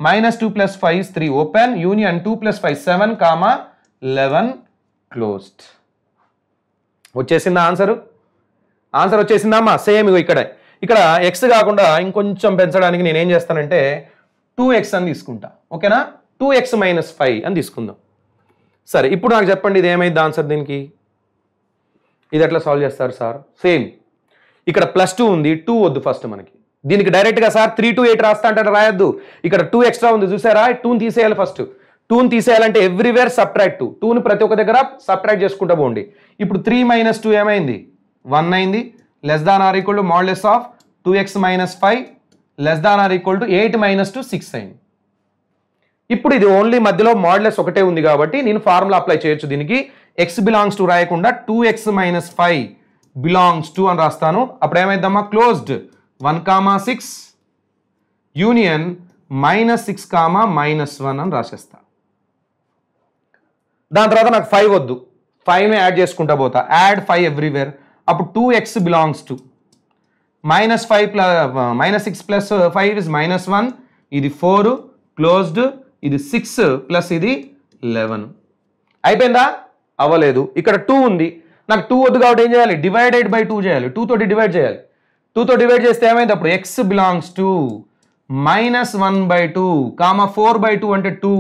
-2 + 5 is 3 open, union 2 + 5 7, 11 closed. వచ్చేసిందా ఆన్సర్? ఆన్సర్ వచ్చేసిందా అమ్మా? సేమ్ ఇక్కడ x కాకుండా ఇంకొంచెం పెంచడానికి నేను ఏం చేస్తానంటే 2x అని తీసుకుంటా. ఓకేనా? 2x - 5 అని తీసుకుందాం. సరే, ఇప్పుడు నాకు చెప్పండి ఇది ఏమైంది ఆన్సర్ దీనికి? ఇది ఎట్లా సాల్వ్ చేస్తారు సార్? సేమ్ ఇక్కడ +2 ఉంది, 2 వద్దు ఫస్ట్ మనకి. దీనికి డైరెక్ట్గా సార్ 3 to 8 రాస్తా అంటే రాయొద్దు. ఇక్కడ 2 ఎక్స్ట్రా ఉంది చూసారా, 2ని తీసేయాలి. ఫస్ట్ 2ని తీసేయాలంటే ఎవ్రీవేర్ సబ్ట్రాక్ట్ 2, 2ని ప్రతి ఒక్క దగ్గర సబ్ట్రాక్ట్ చేసుకుంటూ పోండి. ఇప్పుడు 3 - 2 ఏమైంది, 1 అయింది. Less than or equal to modulus of 2x - 5 less than or equal to 8 - 2 6 అయింది. ఇప్పుడు ఇది ఓన్లీ మధ్యలో మాడ్యులస్ ఒకటే ఉంది కాబట్టి నేను ఫార్ములా అప్లై చేయొచ్చు దీనికి. x బిలాంగ్స్ టు రాయకుండా 2x - 5 బిలాంగ్స్ టు అని రాస్తాను. అప్పుడు ఏమైందమ్మా, క్లోజ్డ్ 1, 6 యూనియన్ -6, -1 అని రాసేస్తా. దాని తర్వాత నాకు 5 వద్దు, 5ని యాడ్ చేసుకుంటా పోతా, యాడ్ 5 ఎవ్రీవేర్. అప్పుడు 2x బిలాంగ్స్ టు -6 + 5 is -1, ఇది 4 క్లోజ్డ్, ఇది 6 ప్లస్ ఇది 11. అయిపోయిందా? అవ్వలేదు. ఇక్కడ 2 ఉంది, నాకు 2 వద్దు కాబట్టి ఏం చేయాలి, డివైడెడ్ బై 2 చేయాలి. 2 తోటి డివైడ్ చేయాలి. 2 తో డివైడ్ చేస్తే ఏమైంది, అప్పుడు x బిలాంగ్స్ టు -1/2, 4/2 అంటే 2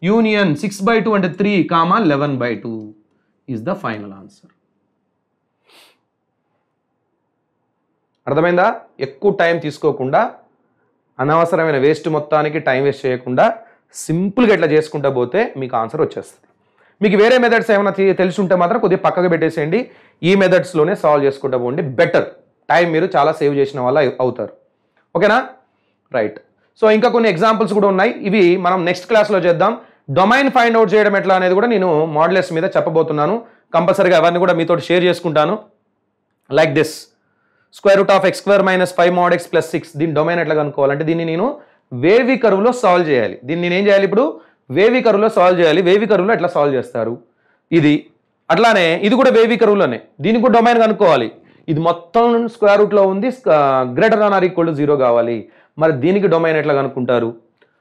యూనియన్ 6/2 అంటే 3, 11/2 ఈజ్ ద ఫైనల్ ఆన్సర్. అర్థమైందా? ఎక్కువ టైం తీసుకోకుండా, అనవసరమైన వేస్ట్ మొత్తానికి టైం వేస్ట్ చేయకుండా సింపుల్గా ఇట్లా చేసుకుంటా పోతే మీకు ఆన్సర్ వచ్చేస్తుంది. మీకు వేరే మెథడ్స్ ఏమైనా తెలిసి ఉంటే మాత్రం కొద్దిగా పక్కకు పెట్టేసేయండి. ఈ మెథడ్స్లోనే సాల్వ్ చేసుకుంటా పోండి, బెటర్. టైం మీరు చాలా సేవ్ చేసిన వల్ల అవుతారు. ఓకేనా? రైట్. సో ఇంకా కొన్ని ఎగ్జాంపుల్స్ కూడా ఉన్నాయి, ఇవి మనం నెక్స్ట్ క్లాస్లో చేద్దాం. డొమైన్ ఫైండ్ అవుట్ చేయడం ఎట్లా అనేది కూడా నేను మాడ్యులస్ మీద చెప్పబోతున్నాను. కంపల్సరీగా అవన్నీ కూడా మీతో షేర్ చేసుకుంటాను. Like this √(x² - 5 mod x + 6) దీని డొమైన్ ఎట్లా కనుక్కోవాలంటే దీన్ని నేను వేవీ కర్వ్లో సాల్వ్ చేయాలి. దీన్ని నేను ఏం చేయాలి, ఇప్పుడు వేవీ కర్వ్లో సాల్వ్ చేయాలి. వేవీ కర్వ్లో ఎట్లా సాల్వ్ చేస్తారు ఇది. అట్లానే ఇది కూడా వేవీ కర్వ్లోనే, దీనికి కూడా డొమైన్ కనుక్కోవాలి. ఇది మొత్తం స్క్వేర్ రూట్లో ఉంది, greater than or equal to 0 కావాలి. మరి దీనికి డొమైన్ ఎట్లా కనుక్కుంటారు?